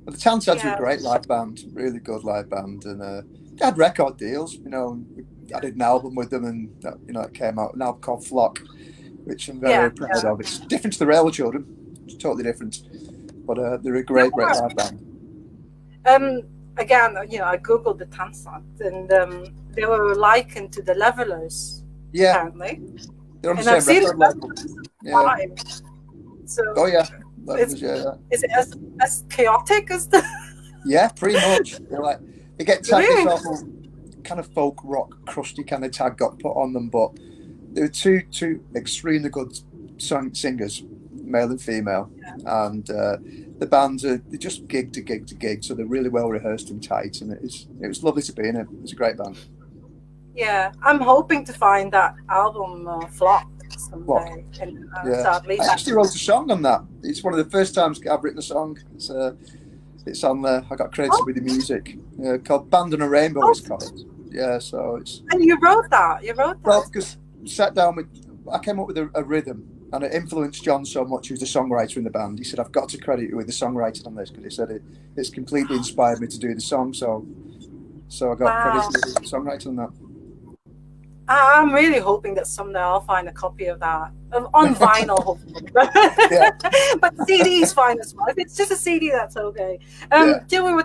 but the Tansads were a great live band, really good live band, and they had record deals. I did an album with them, and it came out, an album called Flock, which I'm very proud of. It's different to the Railway Children, it's totally different, but they're a great live band. Again, I googled the Tansads, and they were likened to the Levelers. Yeah, apparently. They're on the same record label. Yeah. So. Oh yeah. Is it as chaotic as the? Yeah, pretty much. They get tagged this awful kind of folk rock crusty kind of tag got put on them, but they were two extremely good singers, male and female, and the bands they just gig to gig, so they're really well rehearsed and tight, and it was lovely to be in it. It was a great band. Yeah, I'm hoping to find that album Flop Clock. someday. And Yeah, sadly, I actually wrote a song on that. It's one of the first times I've written a song. It's on there. I got credited with the music. Called "Band on a Rainbow." oh, It's called. Yeah, so it's and you wrote that. You wrote well that. because sat down with. I came up with a rhythm, and it influenced John so much. Who's the songwriter in the band? He said, "I've got to credit you with the songwriting on this," because he said it's completely inspired me to do the song. So I got Wow. credited with songwriting on that. I'm really hoping that someday I'll find a copy of that on vinyl, hopefully. Yeah. But CD is fine as well. If it's just a CD, that's okay. Yeah. Jill, we were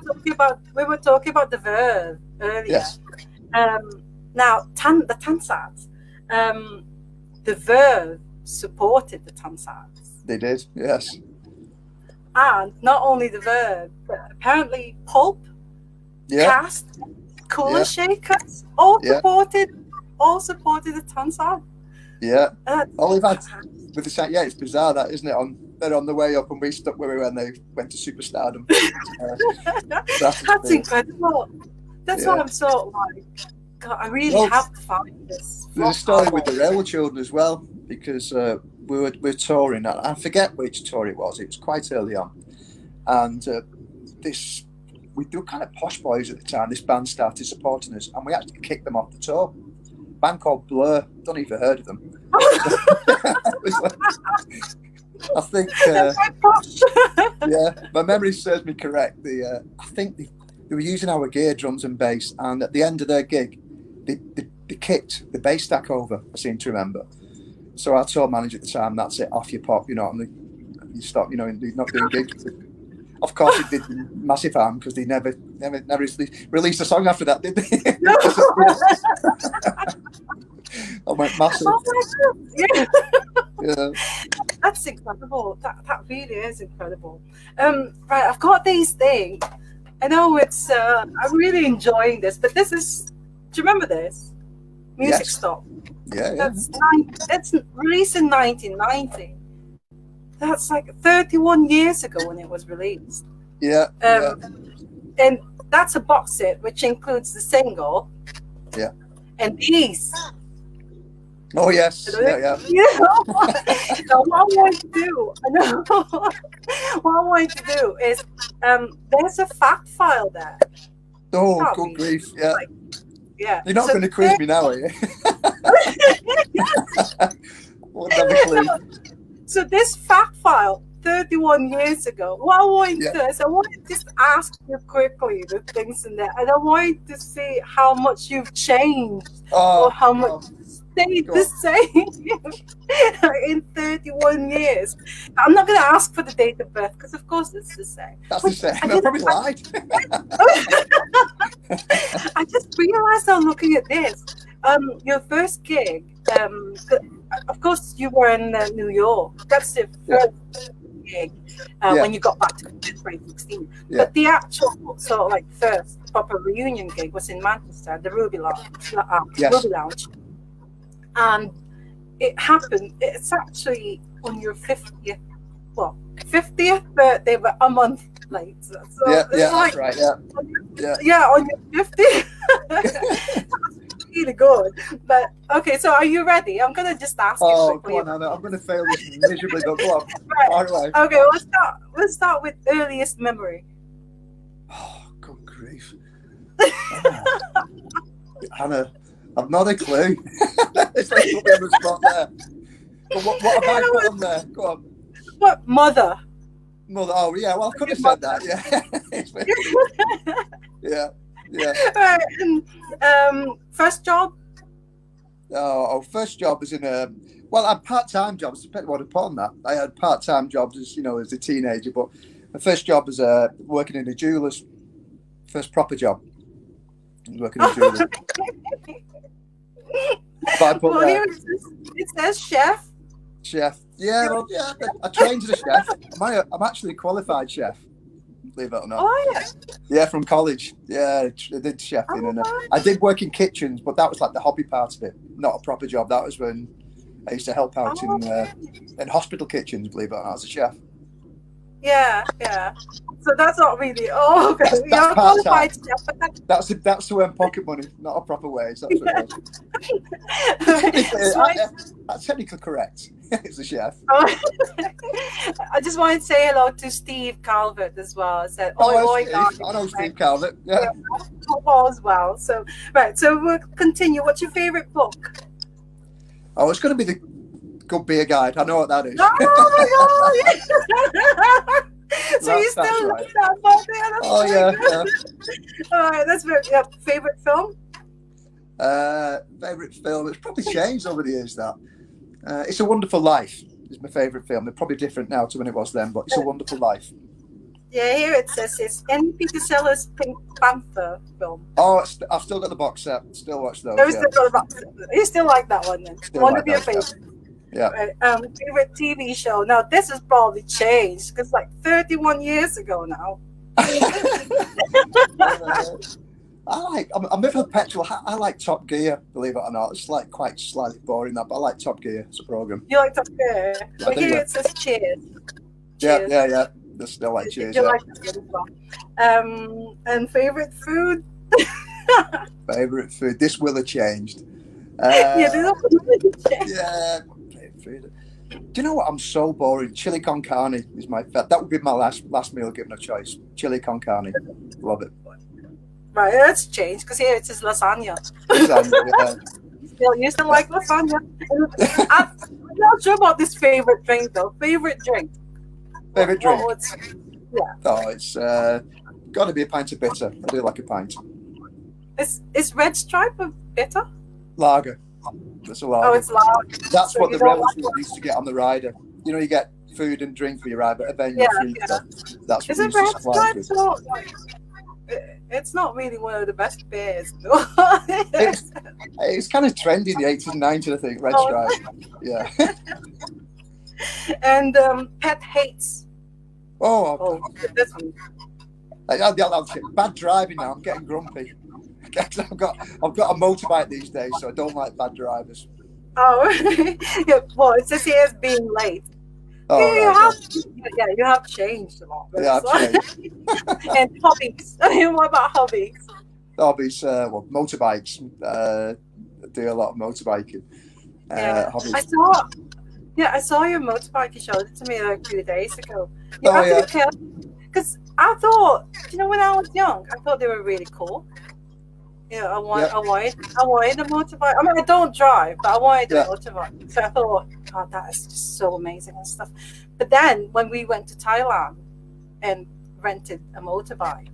talking about the verb earlier. Yes. Now the Tansats, the verb supported the Tansats, They did. Yes. and not only the verb, but apparently Pulp, Yeah. Cast, Cooler Yeah. Shakers all Yeah. supported the Tansat. Yeah. All we've had Fantastic. with the sound, yeah, it's bizarre that, isn't it? They're on the way up, and we stuck where we were when they went to superstardom. That's incredible. That's why Yeah. I'm so like, God, I really Well, have to find this. There's a story with the Railway Children as well, because we were touring. I forget which tour it was. It was quite early on, and we were kind of posh boys at the time. This band started supporting us, and we actually kicked them off the tour. A band called Blur. Don't even heard of them. I think, yeah, my memory serves me correct. I think they were using our gear, drums and bass, and at the end of their gig, they kicked the bass stack over. I seem to remember. So our tour manager at the time, that's it, off your pop, and you stop, you're not doing gigs. Of course, it did massive harm because they never released a song after that, did they? I went massive. Oh my God. Yeah. That's incredible. That really is incredible. Right, I've got these things. I know I'm really enjoying this, but this is. Do you remember this? Music Yes. Stop. Yeah. That's released in 1990. That's like 31 years ago when it was released. Yeah. And that's a box set which includes the single. Yeah. And these. Oh yes. Yeah. So what I want to do, what I want to do is, there's a fact file there. Oh, good grief! Yeah. Yeah. You're not going to quiz me now, are you? Wouldn't have a clue. So this fact file, 31 years ago, what I want to do is I want to just ask you quickly the things in there, and I want to see how much you've changed or how much stayed the same in 31 years. I'm not going to ask for the date of birth because, of course, it's the same. That's the same. I probably lied. I just realized I'm looking at this. Your first gig, of course, you were in New York. That's the first gig when you got back to 2016. Yeah. But the actual sort of like first proper reunion gig was in Manchester, the Ruby Lounge. Ruby Lounge. And it happened, it's actually on your 50th birthday, but a month late. So that's right. Yeah, on your 50th. That's really good. But okay, so are you ready? I'm gonna just ask you quickly. Come on, Anna. I'm gonna fail this miserably, but go on. Right. Okay, let's start with earliest memory. Oh, good grief. Hannah, I've not a clue. It's like put me on the spot there. But what have I put on there? Go on. What? Mother. Oh, yeah. Well, I could have said that. Yeah. Yeah. Right. And first job? First job was in a. Well, I had part-time jobs. Depending on what I put on that. I had part-time jobs as a teenager, but my first job was working in a jeweller's. First proper job. I was working in a jeweller's. Here it says chef. Chef. Yeah, well, yeah. I trained as a chef. I'm actually a qualified chef. Believe it or not. Oh yeah. Yeah, from college. Yeah, I did chefing, and I did work in kitchens, but that was like the hobby part of it, not a proper job. That was when I used to help out in hospital kitchens. Believe it or not, as a chef. Yeah, yeah. So that's not really. Oh, okay. That's You're a part time. qualified chef, but That's to earn pocket money, not a proper wage. That's what it is. Technically, that's why. that's technically correct. It's a chef. Oh, I just want to say hello to Steve Calvert as well. I said, oi, Oh, oi, Steve. guys. I know Steve Calvert. Yeah. Football as well. So, right. So we'll continue. What's your favorite book? Oh, it's going to be the Good Beer Guide. I know what that is. Oh my God. So you That's still right. like that book? Yeah, that's Oh, really yeah. good. All right. That's very, yeah, favorite film? Favorite film? It's probably changed over the years. That It's a Wonderful Life is my favorite film. They're probably different now to when it was then, but It's a Wonderful Life. Yeah, here it says it's N. Peter Sellers' Pink Panther film. Oh, I've still got the box set. Still watch those. Oh, Yeah. you still like that one then? Still One like of your those, yeah. favorites. Yeah. Right. Favorite TV show. Now this has probably changed because like 31 years ago now. I'm a bit of a petrol. I like Top Gear, believe it or not. It's like quite slightly boring that, but I like Top Gear as a program. You like Top Gear? I But do, here yeah. it says Cheers. Yeah, Cheers. yeah. There's still like Cheers. You Yeah. like that as well. And favorite food? Favorite food. This will have changed. Yeah, this is Yeah. Favorite food. Do you know what? I'm so boring. Chili con carne is my that would be my last meal given a choice. Chili con carne. Love it. right. That's changed because here it says lasagna. Yeah. You still like lasagna? I'm not sure about this favorite drink though. Favorite drink? Favorite drink? Yeah. Oh, it's got to be a pint of bitter. I do like a pint. Is Red Stripe a bitter? Lager. That's a lager. Oh, it's lager. That's So what you the don't rebels like used to get on the rider. You know, you get food and drink for your ride, but a venue Yeah, food yeah. stuff. That's what Is we it used to Red supply Stripe? with. So, like, it's not really one of the best beers. though. It's kind of trendy in the 18, 19, I think, Red Oh. Stripe. Yeah. And Pet hates. Oh, Oh, this one. I'll say, bad driving now. I'm getting grumpy. I've got a motorbike these days, so I don't like bad drivers. Oh, yeah, well, it says here as being late. Oh, Yeah, you have changed a lot. Yeah, I've changed. And hobbies. What about hobbies? Hobbies, motorbikes. I do a lot of motorbiking. Yeah, Hobbies. I saw your motorbike. You showed it to me like a few days ago. Oh, have to yeah. be careful because I thought, when I was young, I thought they were really cool. Yeah, I wanted a motorbike. I mean, I don't drive, but I wanted a motorbike. So I thought, God, that is just so amazing and stuff. But then when we went to Thailand and rented a motorbike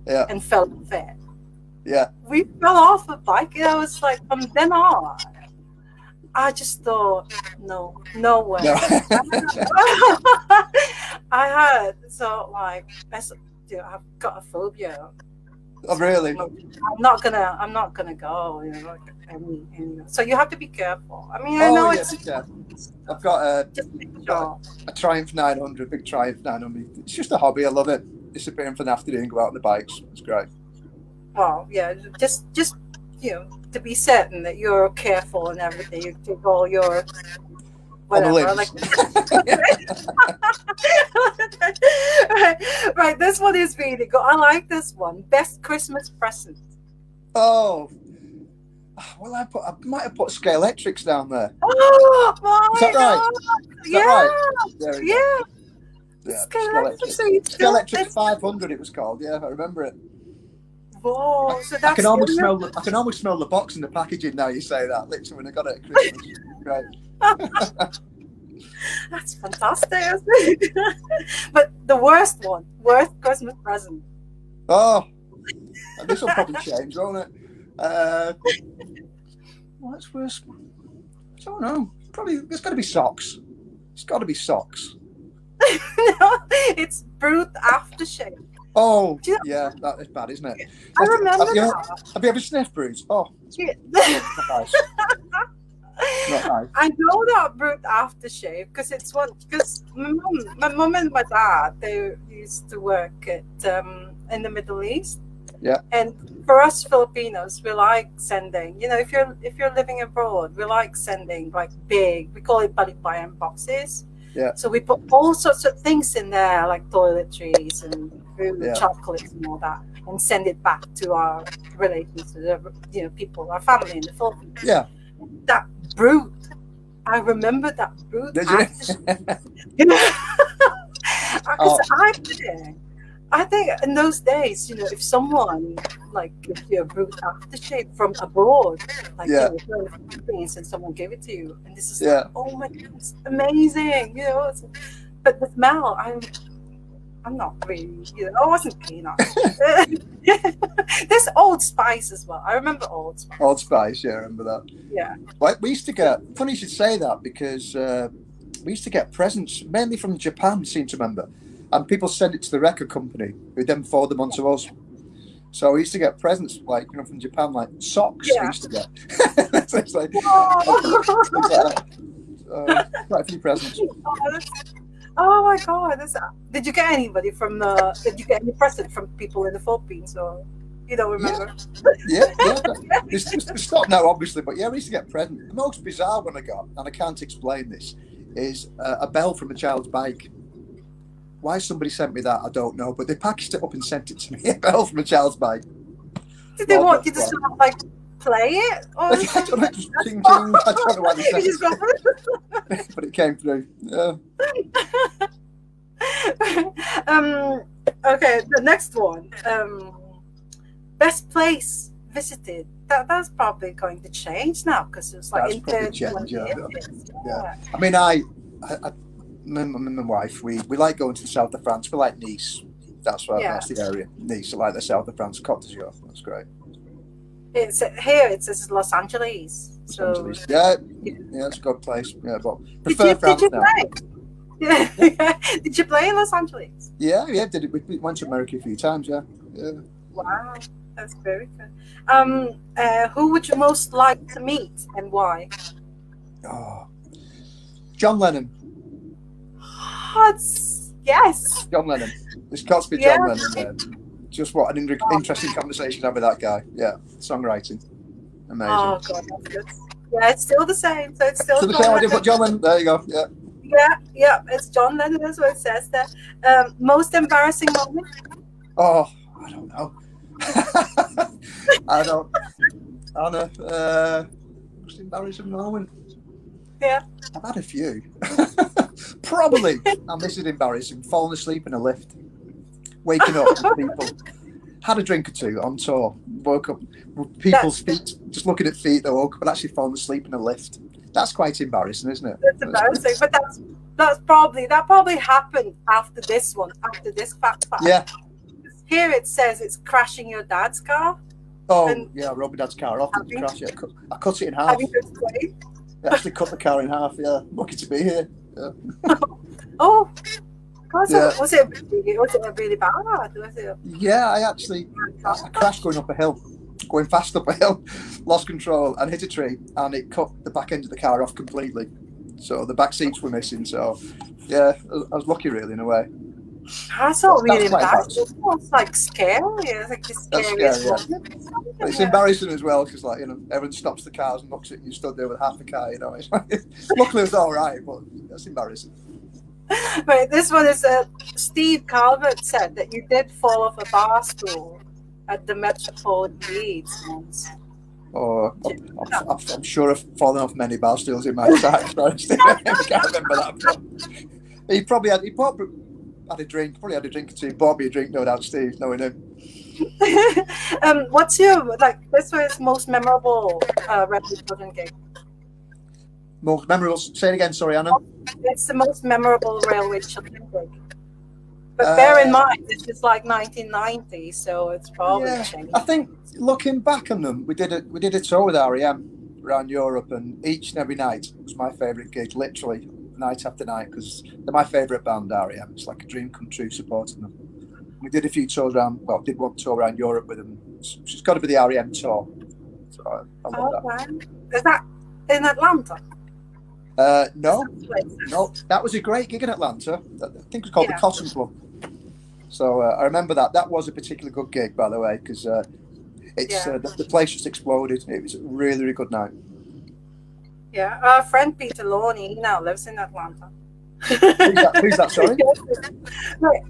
and felt fit, we fell off the bike. And I was like, from then on, I just thought, no way. No. I've got a phobia. Oh, really? I'm not gonna go. So you have to be careful. I mean, I know it's. Yeah. I've got Just make sure. a Triumph 900, big Triumph 900. It's just a hobby. I love it. Disappearing for an afternoon, go out on the bikes. It's great. Well, yeah, just to be certain that you're careful and everything. You take all your whatever. Right. This one is really good. I like this one. Best Christmas present. Oh, well, I might have put Scalextrics down there. Oh my Is that right? God. Is that right? There we go. Yeah. Scalextrics. Scalextrics 500. It was called. Yeah, I remember it. Whoa! So that's I can almost smell the box and the packaging now. You say that. Literally, when I got it at Christmas. Great. That's fantastic. But the worst Christmas present. Oh, and this will probably change, won't it? What's worse? I don't know. Probably there's got to be socks. It's got to be socks. No, it's Brute aftershave. Oh, yeah, that is bad, isn't it? I remember that. Have you ever sniffed Brute? Oh, Yeah. nice. Not nice. I know that Brute aftershave because my mum and my dad, they used to work at in the Middle East. Yeah. And for us Filipinos, we like sending. If you're living abroad, we like sending like big. We call it balikbayan boxes. Yeah. So we put all sorts of things in there, like toiletries and food, Yeah. chocolates and all that, and send it back to our relations, to the people, our family in the Philippines. Yeah. That brute, I remember that brute Did you? after. You know, Oh, I think in those days, if someone like gives you a brute aftershave from abroad, like yeah. you're in the Philippines and someone gave it to you, and this is like, Yeah. oh my god, it's amazing, but the smell, I'm not really, I wasn't keen on it. There's Old Spice as well. I remember Old Spice. Old Spice. Yeah, I remember that. Yeah. Well, we used to get. Funny you should say that because we used to get presents mainly from Japan. Seem to remember, and people send it to the record company, who then forward them on to us. So we used to get presents from Japan, like socks. We Yeah. used to get. So it's like, Oh. things like that. Quite a few presents. Oh my god! Did you get anybody from Did you get any present from people in the Philippines, or you don't remember? Yeah. It's stopped now, obviously, but yeah, we used to get presents. The most bizarre one I got, and I can't explain this, is a bell from a child's bike. Why somebody sent me that, I don't know, but they packaged it up and sent it to me. A bell from a child's bike. Did they want you to sort of like play it? Or I don't know, just ting ting. I don't know why they sent you just go. it, but it came through. Yeah. Okay, the next one. Best place visited. That's probably going to change now because it's like That's probably changed, yeah. Yeah. I mean, me and my wife, we like going to the south of France. We like Nice. That's the area. Nice, I like the south of France. Côte d'Azur. That's great. It's here. It says Los Angeles. Yeah, it's a good place. Yeah, but prefer France now. Yeah. Did you play in Los Angeles? Yeah. Did it? We went to America a few times. Yeah. Wow, that's very good. Who would you most like to meet and why? Oh, John Lennon. Yes. John Lennon. There's got to be John Lennon there. Just what an interesting conversation to have with that guy. Yeah, songwriting. Amazing. Oh god, that's good. Yeah, it's still the same. So it's still the same idea, but John Lennon. There you go. Yeah. Yeah, it's John Lennon. That's what it says there. Most embarrassing moment? Oh, I don't know. I don't. Most embarrassing moment. Yeah. I've had a few. Probably, and this is embarrassing, falling asleep in a lift. Waking up with people. Had a drink or two on tour. Woke up with people's feet, just looking at feet that woke up, but actually falling asleep in a lift. That's quite embarrassing, isn't it? It's embarrassing, but that probably happened after this fact. Yeah. Here it says it's crashing your dad's car. Oh, yeah, robbed my dad's car off. Crash it. I cut it in half. Having to explain. I actually cut the car in half. Yeah, lucky to be here. Yeah. Oh, God, Yeah. was it really bad? Yeah, I crashed going up a hill, going fast up a hill, lost control and hit a tree, and it cut the back end of the car off completely. So the back seats were missing. So yeah, I was lucky really in a way. That's not really quite embarrassing. It's like scary. It's like the scariest one. But it's embarrassing as well because everyone stops the cars and looks at you stood there with half the car. It's like, luckily it was all right, but that's embarrassing. Right, this one is Steve Calvert said that you did fall off a bar stool at the Metropole in Leeds once. Oh, I'm sure I've fallen off many bar stools in my time. I can't remember that. He probably had a drink. Probably had a drink or two. Bought me a drink, no doubt. Steve, knowing him. What's your this was most memorable Railway Children gig? Most memorable. Say it again. Sorry, Anna. It's the most memorable Railway Children gig. But bear in mind, this is like 1990, so it's probably changed. I think looking back on them, we did a tour with REM around Europe, and each and every night was my favourite gig, literally night after night, because they're my favourite band, REM. It's like a dream come true supporting them. We did a few tours did one tour around Europe with them. It's got to be the REM tour. So I love that. Wow. Is that in Atlanta? No, that was a great gig in Atlanta. I think it was called the Cotton Club. So I remember that. That was a particularly good gig, by the way, because the place just exploded. It was a really, really good night. Yeah, our friend Peter Lawney, he now lives in Atlanta. Who's that? Sorry. Right,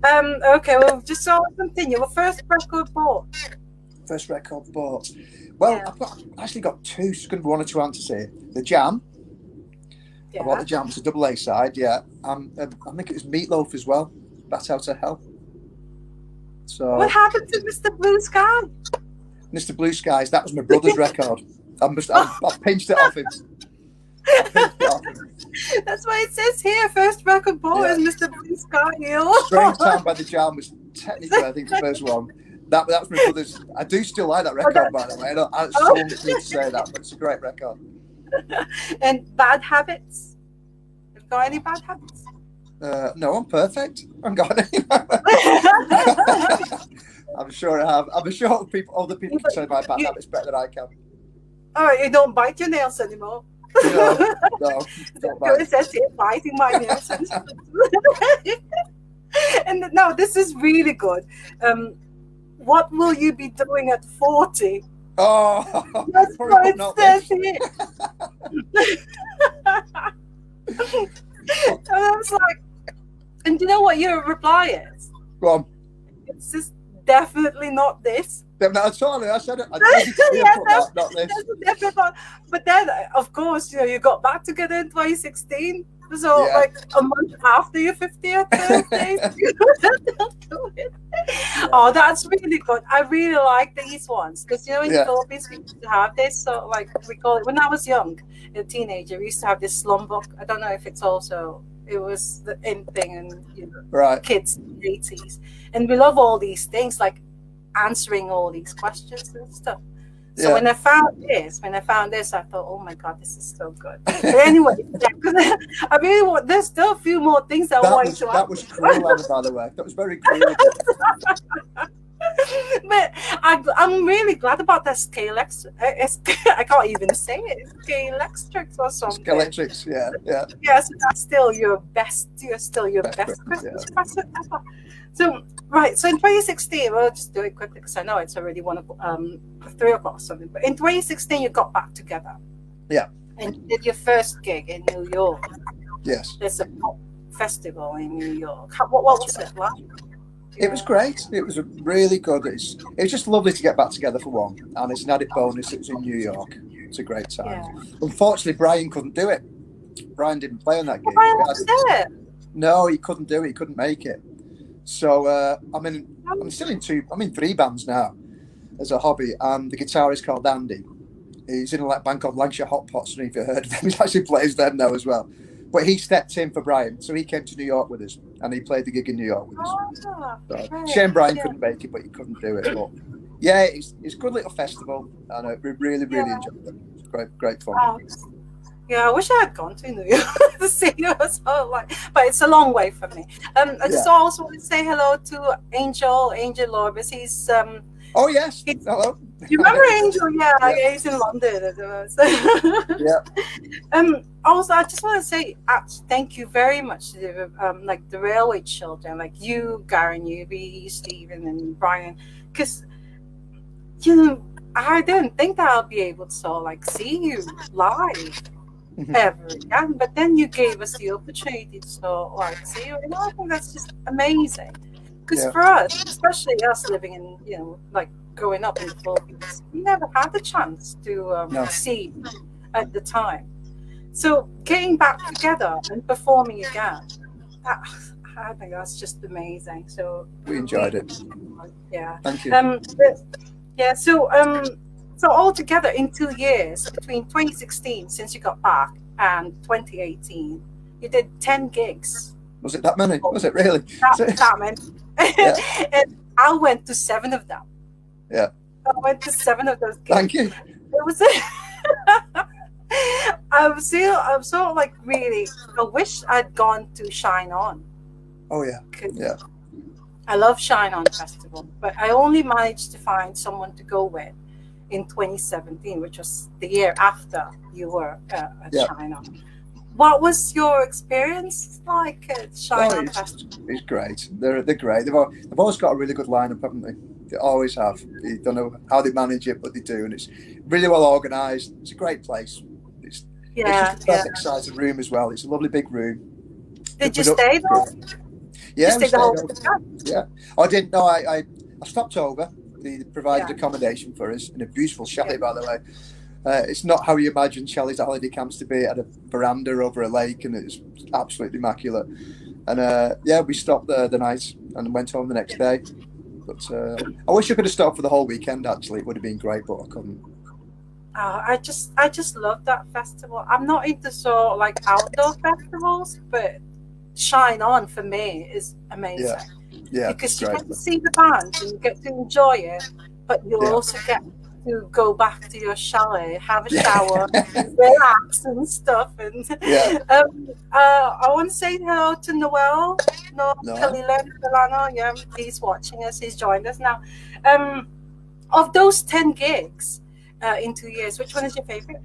okay, well, just so I'll continue. Well, first record bought. First record bought. Well, Yeah. I've actually got two. It's going to be one or two answers here. The Jam. I bought Yeah. the Jam. It's a double A side. Yeah. I think it was Meatloaf as well. Bat Out of Hell. So. What happened to Mr. Blue Sky? Mr. Blue Skies. That was my brother's record. I've pinched it off him. That's why it says here, first record bought is Mr. Blue Sky. Strange Town by the Jam was technically, I think, the first one. That was my brother's. I do still like that record, by the way. It's so weird to say that, but it's a great record. And Bad Habits? Have you got any bad habits? No, I'm perfect. I'm got any. I'm sure I have. I'm sure other people can say my bad habits better than I can. Oh, you don't bite your nails anymore? No. It says here, biting my nails. And no, this is really good. What will you be doing at 40? Oh, that's what it says here. And I was like, and do you know what your reply is? Go on. It's just definitely not this. No, totally. I said it. Not this. But then, of course, you got back together in 2016. So, like a month after your 50th birthday, you still do it. Oh, that's really good. I really like these ones because in the Philippines we used to have this. So, like we call it when I was young, a teenager, we used to have this slum book. I don't know if it was the in thing and kids in the 80s, and we love all these things like answering all these questions and stuff. So when I found this, I thought, oh my God, this is so good. But anyway, I really want. There's still a few more things I want to ask. That was cruel, Anna, by the way. That was very cruel. But I'm really glad about that Scalextrix. I can't even say it. Scalextrix or something. Scalextrix, yeah. Yeah, so that's still your best. You're still your best Christmas present ever. So so in 2016, we'll just do it quickly because I know it's already 3 o'clock or something. But in 2016, you got back together. Yeah. And you did your first gig in New York. Yes. There's a pop festival in New York. What was it like? It was great. It was really good. It was just lovely to get back together for one. And it's an added bonus. It was in New York. It's a great time. Yeah. Unfortunately, Brian couldn't do it. Brian didn't play on that gig. No, he couldn't do it. He couldn't make it. So I'm in 3 bands now as a hobby, and the guitarist called Andy. He's in a band called Lancashire Hot Pots. I don't know if you've heard of them. He actually plays them now as well. But he stepped in for Brian, so he came to New York with us, and he played the gig in New York with us. Shame Brian couldn't make it, but he couldn't do it. But yeah, it's a good little festival, and we really enjoyed it. It's great fun. Yeah, I wish I had gone to New York to see you as well. But it's a long way from me. I just also want to say hello to Angel Lorbis. He's oh yes, hello. Do you remember Angel? Yeah, he's in London. Also, I just want to say thank you very much to the Railway Children, like you, Gary Newby, Stephen, and Brian, because I didn't think that I'll be able to see you live ever again, but then you gave us the opportunity to see you, and I think that's just amazing. Because for us, especially us living in growing up in the Philippines, we never had the chance to see at the time. So getting back together and performing again, I think that's just amazing. So we enjoyed it. Yeah. Thank you. So altogether in 2 years, between 2016, since you got back, and 2018, you did 10 gigs. Was it that many? Was it really? That many. And I went to 7 of them. Yeah. I went to 7 of those gigs. Thank you. It was I'm so really, I wish I'd gone to Shine On. Oh yeah. Yeah. I love Shine On Festival, but I only managed to find someone to go with in 2017, which was the year after you were at Shine On. What was your experience like at Shine On Festival? It's great. They're great. They've always got a really good lineup, haven't they? They always have. You don't know how they manage it, but they do, and it's really well organised. It's a great place. It's just a perfect size of room as well. It's a lovely big room, The Did you stay production. though? Did you Yeah, we stay the stayed whole over. time? Yeah, I didn't know. I stopped over. They provided Yeah, accommodation for us in a beautiful yeah. chalet, by the way. It's not how you imagine chalets at holiday camps to be. It had a veranda over a lake, and it's absolutely immaculate. And yeah, we stopped there the night and went home the next day. But I wish I could have stopped for the whole weekend. Actually, it would have been great, but I couldn't. I just love that festival. I'm not into so like outdoor festivals, but Shine On for me is Yeah, amazing yeah, it's because you great. get to see the bands and you get to enjoy it, but you Yeah, also get to go back to your chalet, have a yeah, shower, relax and stuff. And yeah. I want to say hello to Noel No. Kalilan Delano. Yeah, he's watching us. He's joined us now. Um, of those 10 gigs in 2 years, which one is your favorite?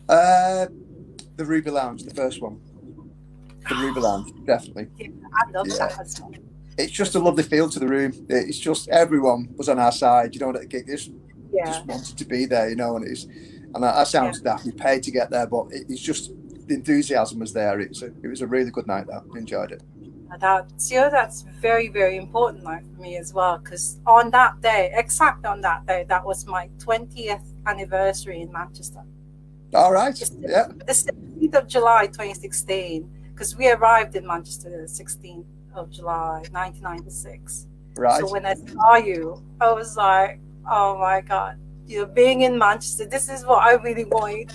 Uh, the Ruby Lounge, the first one. The Ruby Lounge, definitely. Yeah, I love Yeah. that as well. It's just a As lovely feel to the room. It's just everyone was on our side. You know, at the gig, yeah, just wanted to be there. You know, and that yeah. sounds daft. We paid to get there, but it's just the enthusiasm was there. It was a really good night. That I enjoyed it. That's very, very important like for me as well. Because on that day, exactly on that day, that was my 20th anniversary in Manchester. All right. Yeah. The 16th of July, 2016. Because we arrived in Manchester the 16th of July, 1996. So Right. when I saw you, I was like, oh my God, being in Manchester, this is what I really want.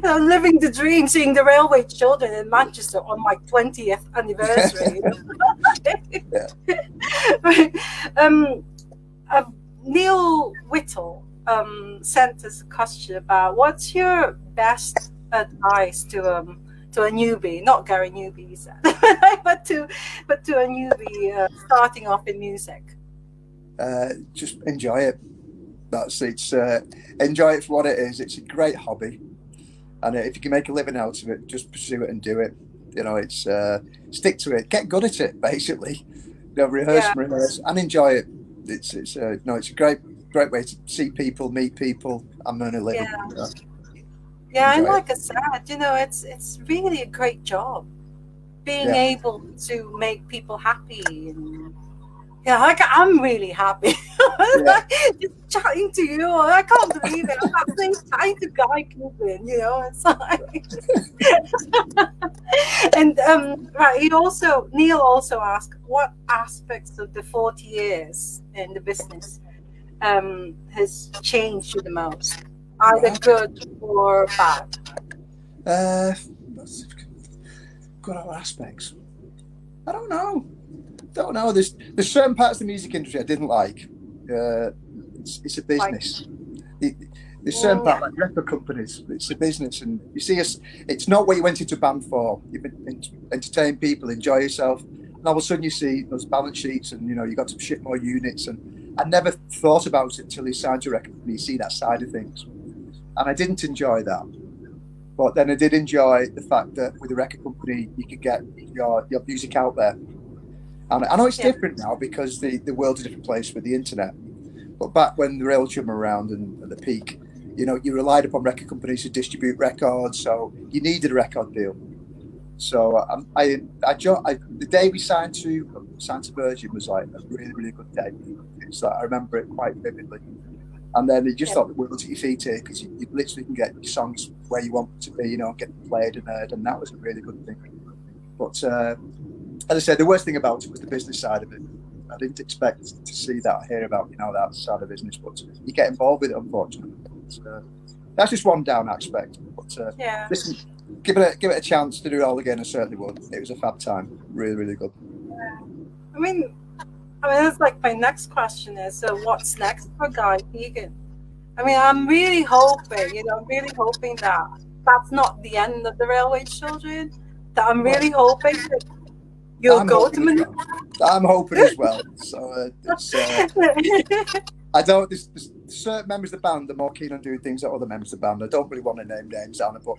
Living the dream, seeing the railway children in Manchester on my 20th anniversary. Yeah. um, uh, Neil Whittle sent us a question about what's your best advice to a newbie, not Gary Newbie, he said, but to a newbie starting off in music. Just enjoy it. That's it's enjoy it for what it is. It's a great hobby, and if you can make a living out of it, just pursue it and do it. You know, it's stick to it, get good at it. Basically, rehearse Yeah, and rehearse, and enjoy it. It's a great way to see people, meet people, and earn a living. yeah, You know, yeah. And enjoy it. like I said, it's really a great job being Yeah, able to make people happy. And yeah, like I'm really happy. yeah, Like, just chatting to you. I can't believe it. I'm actually chatting to Guy Keegan, it's like and right, Neil also asked what aspects of the 40 years in the business has changed you the most, either right. good or bad. That's good other aspects. I don't know. Don't know. There's certain parts of the music industry I didn't like. It's a Like, business. It, there's certain yeah, part like record companies. It's a business, and you see, it's not what you went into a band for. You've been entertain people, enjoy yourself, and all of a sudden you see those balance sheets, and you got to ship more units. And I never thought about it until you signed to a record company. You see that side of things, and I didn't enjoy that. But then I did enjoy the fact that with a record company you could get your music out there. And I know it's yeah, different now because the world's a different place with the internet. But back when the railroad were around and at the peak, you relied upon record companies to distribute records, so you needed a record deal. So the day we signed to Virgin was like a really really good day. It's like I remember it quite vividly. And then you just yeah, thought the world's at your feet here because you literally can get your songs where you want to be, get them played and heard, and that was a really good thing. But as I said, the worst thing about it was the business side of it. I didn't expect to see that or hear about that side of business, but you get involved with it, unfortunately. That's just one down aspect. But yeah. listen, give it a chance to do it all again. I certainly would. It was a fab time, really, really good. I mean, that's like my next question is, what's next for Guy Keegan? I mean, I'm really hoping that that's not the end of the Railway Children. That I'm Well, really hoping that you'll I'm go to hoping as Manila. well. I'm hoping as well. So it's. I don't. There's certain members of the band are more keen on doing things than other members of the band. I don't really want to name names down it, but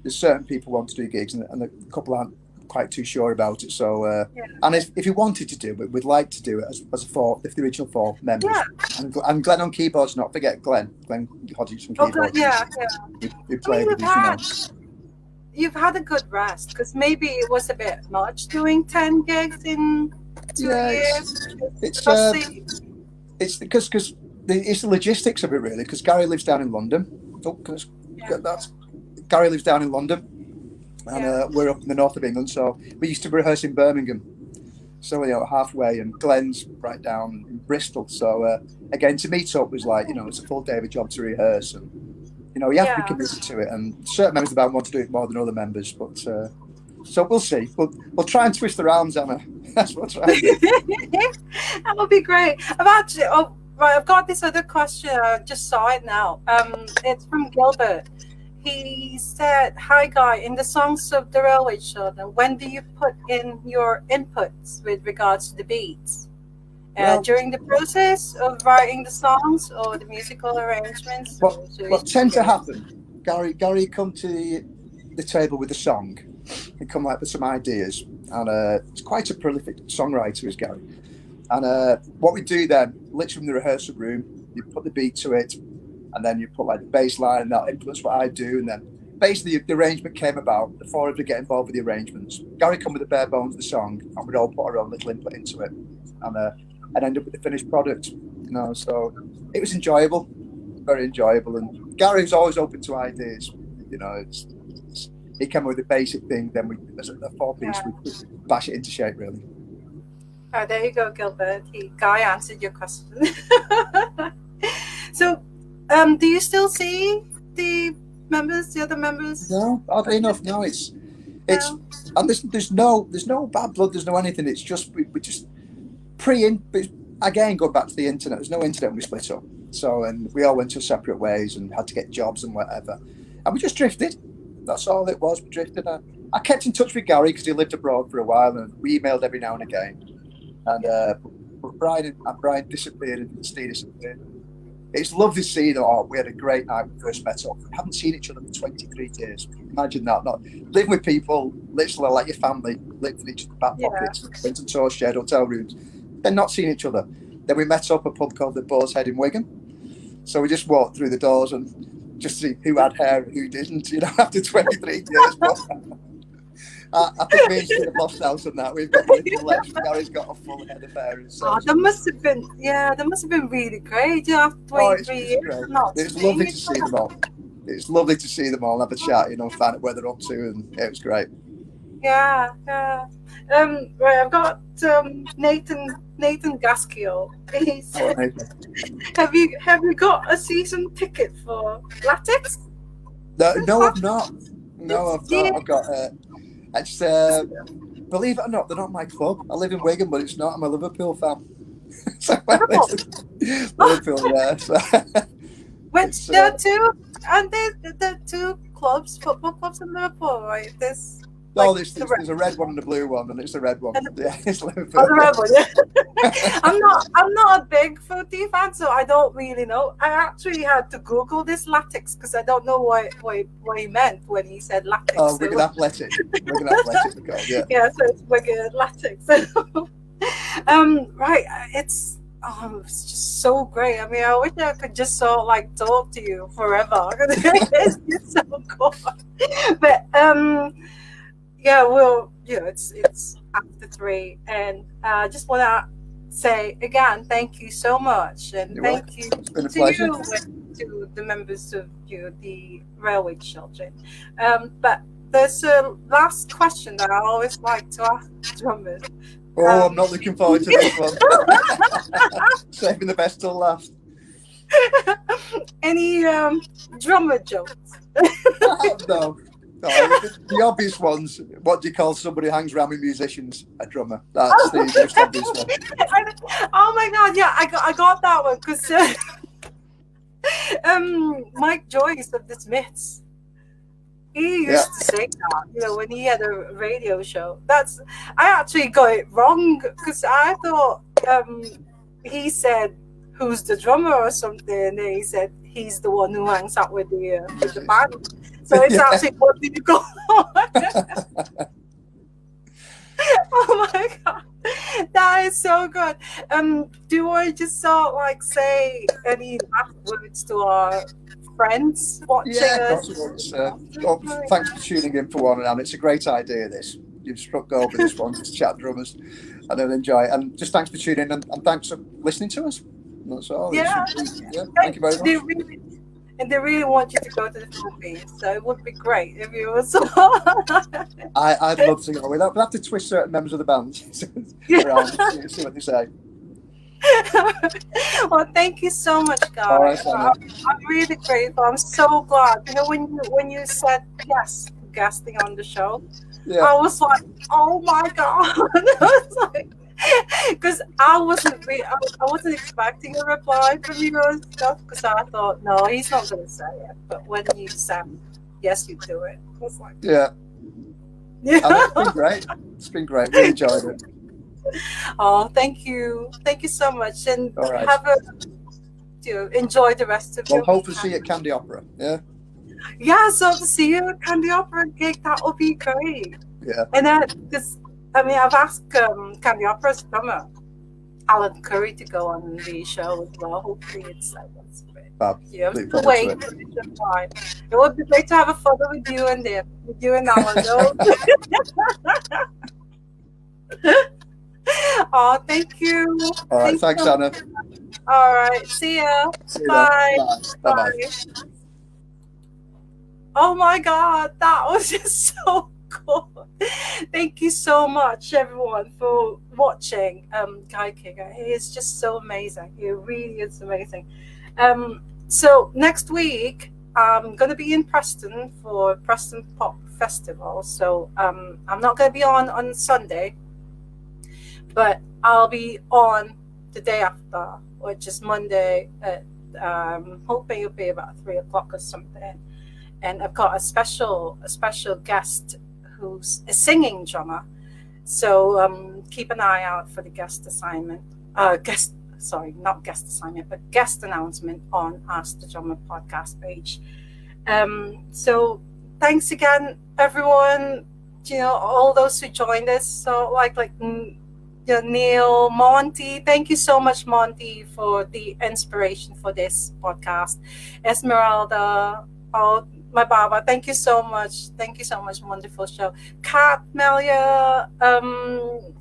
there's certain people who want to do gigs, and a couple aren't quite too sure about it. So, Yeah, and if you wanted to do it, we'd like to do it as a four, if the original four members, yeah. and Glenn on keyboards. Not forget Glenn Hodges from Oh, good. keyboards. Yeah, yeah. Who I mean, played with us, you've had a good rest, because maybe it was a bit much doing 10 gigs in two Yeah, years, it's especially. it's because it's the logistics of it really. Because Gary lives down in London. Oh, can I just Yeah, get that? Gary lives down in London, and yeah, we're up in the north of England. So we used to rehearse in Birmingham. So halfway, and Glenn's right down in Bristol. So again, to meet up was like it's a full day of a job to rehearse, and you have to be yeah. committed to it. And certain members of the band want to do it more than other members, but so we'll see. We'll try and twist their arms, Anna. That's what we'll try and do. That would be great. I've actually, oh, right, I've got this other question. I just saw it now. It's from Gilbert. He said, "Hi, Guy. In the songs of the Railway Children, when do you put in your inputs with regards to the beats? Well, During the process of writing the songs or the musical arrangements, what or so what it's just tend to curious." happen? Gary come to the table with a song and come up with some ideas, and he's quite a prolific songwriter, is Gary. And what we do then, literally in the rehearsal room, you put the beat to it, and then you put like the bass line, and that'll influence what I do. And then basically the arrangement came about. The four of us get involved with the arrangements. Gary come with the bare bones of the song, and we'd all put our own little input into it, and end up with the finished product. So it was enjoyable, very enjoyable. And Gary was always open to ideas. He came up with the basic thing, then we, as a four-piece, Yeah. we bash it into shape, really. Oh, there you go, Gilbert. Guy answered your question. So, do you still see the other members? No, oddly enough, no. It's No? and there's no bad blood. There's no anything. It's just we just again going back to the internet. There's no internet when we split up. So and we all went to separate ways and had to get jobs and whatever, and we just drifted. That's all it was. We drifted. I kept in touch with Gary because he lived abroad for a while, and we emailed every now and again. And Brian disappeared and Steve disappeared. It's lovely to see that. Oh, we had a great night when we first met up. We haven't seen each other for 23 years. Imagine that. Not living with people, literally like your family, living in each other's back pockets, went and tour shared hotel rooms, then not seeing each other. Then we met up at a pub called the Boar's Head in Wigan. So we just walked through the doors and just see who had hair and who didn't, after 23 years. But I think me and Steve have lost out on that. We've got a little left. Gary's got a full head of hair. Oh, that must have been really great. After 23 years, great. not It's seeing lovely to each see other. them all. It's lovely to see them all and have a chat, find out where they're up to, and it was great. Yeah, yeah. Right, I've got Nathan Gaskill. He said, "Have you got a season ticket for Latex?" No, I've not. No, I've not. I've got. It's believe it or not, they're not my club. I live in Wigan, but it's not. I'm a Liverpool fan. So Liverpool, yeah. So, Which there are two, and the two clubs, football clubs in Liverpool, right? There's there's a red one and a blue one, and it's the red one. Yeah, it's Liverpool. Oh, the red one, yeah. I'm not a big footy fan, so I don't really know. I actually had to Google this latex because I don't know what he meant when he said latex. Oh, Wigan Athletic. Wigan Athletic, yeah. Yeah, so it's Wigan latex. Right, it's just so great. I mean, I wish I could just talk to you forever. It's just so cool. But yeah, well, it's after 3, and I just want to say again, thank you so much, and thank you to you and to the members of the Railway Children. But there's a last question that I always like to ask drummers. Oh, I'm not looking forward to this one. Saving the best till last. Any drummer jokes? No. The obvious ones. What do you call somebody who hangs around with musicians? A drummer. That's the most obvious one. Oh my god! Yeah, I got that one because Mike Joyce of the Smiths, he used to say that, when he had a radio show. I actually got it wrong because I thought he said, "Who's the drummer?" or something, and then he said he's the one who hangs out with the band. So it's actually, what did you call? Oh my god, that is so good. Do I just say any last words to our friends watching Yeah, of us. course it is. Thanks for tuning in for one, and it's a great idea. This you've struck gold with this one, just chat drummers, and I'll enjoy it. And just thanks for tuning in, and thanks for listening to us. That's all. It Yeah, should be. Yeah, thank and you very they much. really and they really want you to go to the Philippines. So it would be great if you was. I'd love to go. We'll have to twist certain members of the band around, see what they say. Well, thank you so much, All guys. right, Anna. I'm really grateful. I'm so glad. You know, when you said yes to guesting on the show, Yeah, I was like, oh my god! I was like, because I wasn't expecting a reply from you and stuff. Because I thought, no, he's not gonna say it. But when you said yes, you do it. I was like, yeah. And it's been yeah. great. It's been great. Really enjoyed it. Oh, thank you so much, and All right. have a enjoy the rest of Well, your hopefully weekend. see you at Candy Opera. Yeah, Yeah, so to see you at Candy Opera gig, that would be great. yeah. And then, because I mean, I've asked Candy Opera's drummer Alan Curry to go on the show as well. Hopefully, it's like that's great. Fab. Yeah, I'm Look still forward to waiting it. for the reply. It would be great to have a photo with you and them, with you and Alan. Though. Oh, thank you. All right. Thank you Thanks, so much. Anna. All right, see ya. See you then. Bye. Bye. Bye. Bye. Bye. Oh my God, that was just so cool. Thank you so much, everyone, for watching Guy Keegan. He is just so amazing. He really is amazing. So next week, I'm going to be in Preston for Preston Pop Festival. So I'm not going to be on Sunday, but I'll be on the day after, which is Monday. Hoping it'll be about 3 o'clock or something. And I've got a special guest who's a singing drummer. So keep an eye out for the guest assignment. Not guest assignment, but guest announcement on Ask the Drummer podcast page. So thanks again, everyone. You know, all those who joined us. So Neil, Monty, thank you so much, Monty, for the inspiration for this podcast. Esmeralda, oh, my Baba, thank you so much. Thank you so much. Wonderful show. Kat, Melia,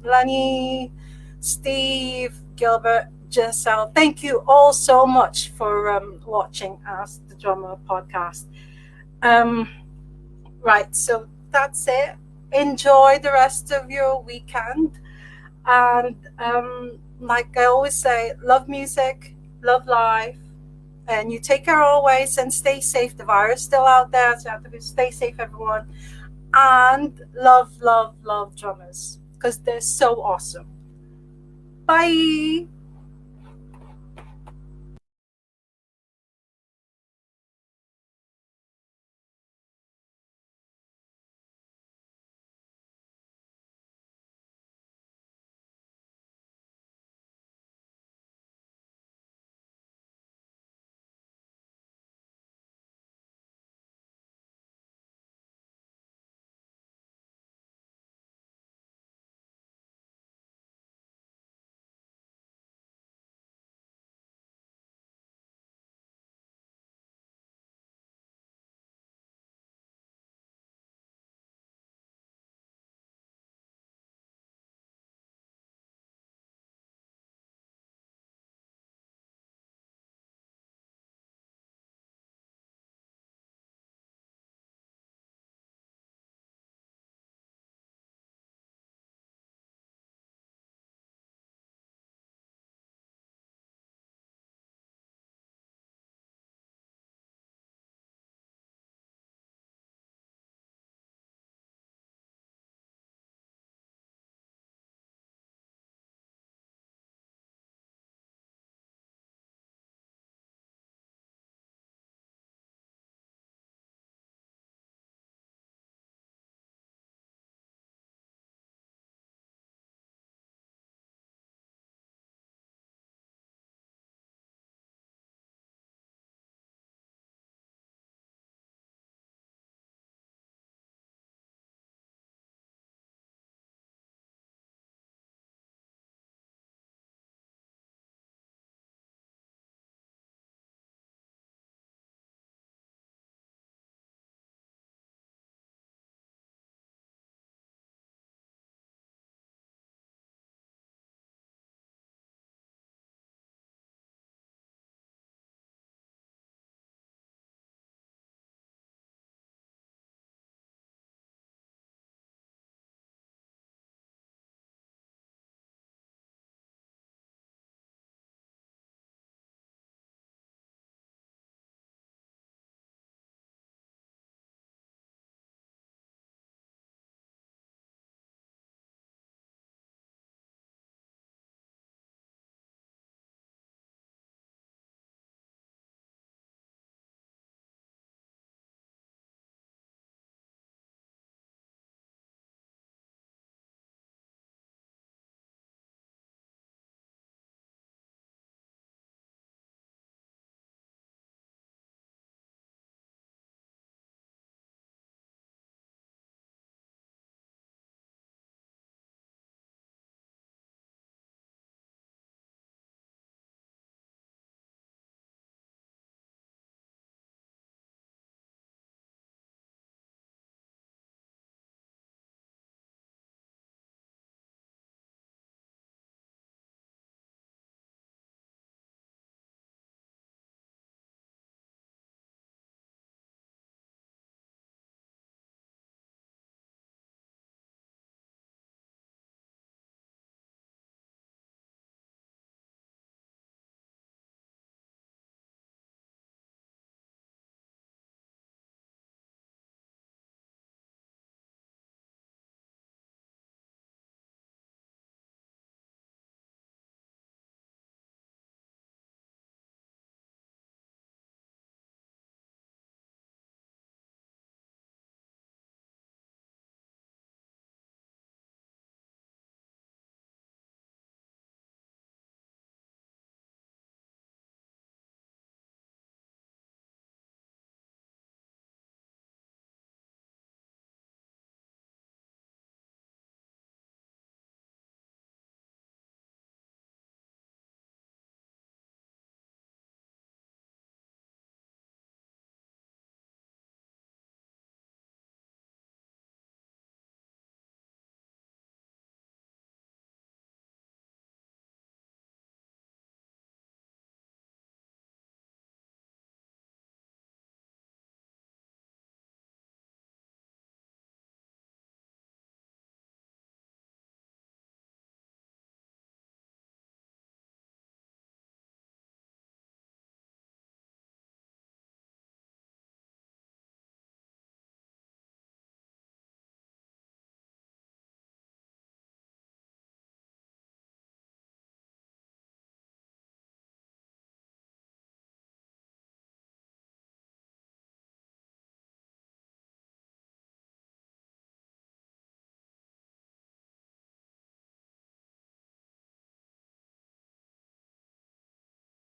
Lani, Steve, Gilbert, Giselle, thank you all so much for watching Ask the Drummer podcast. Right, so that's it. Enjoy the rest of your weekend. And like I always say, love music, love life, and you take care always and stay safe. The virus is still out there, so you have to stay safe, everyone. And love drummers because they're so awesome. Bye.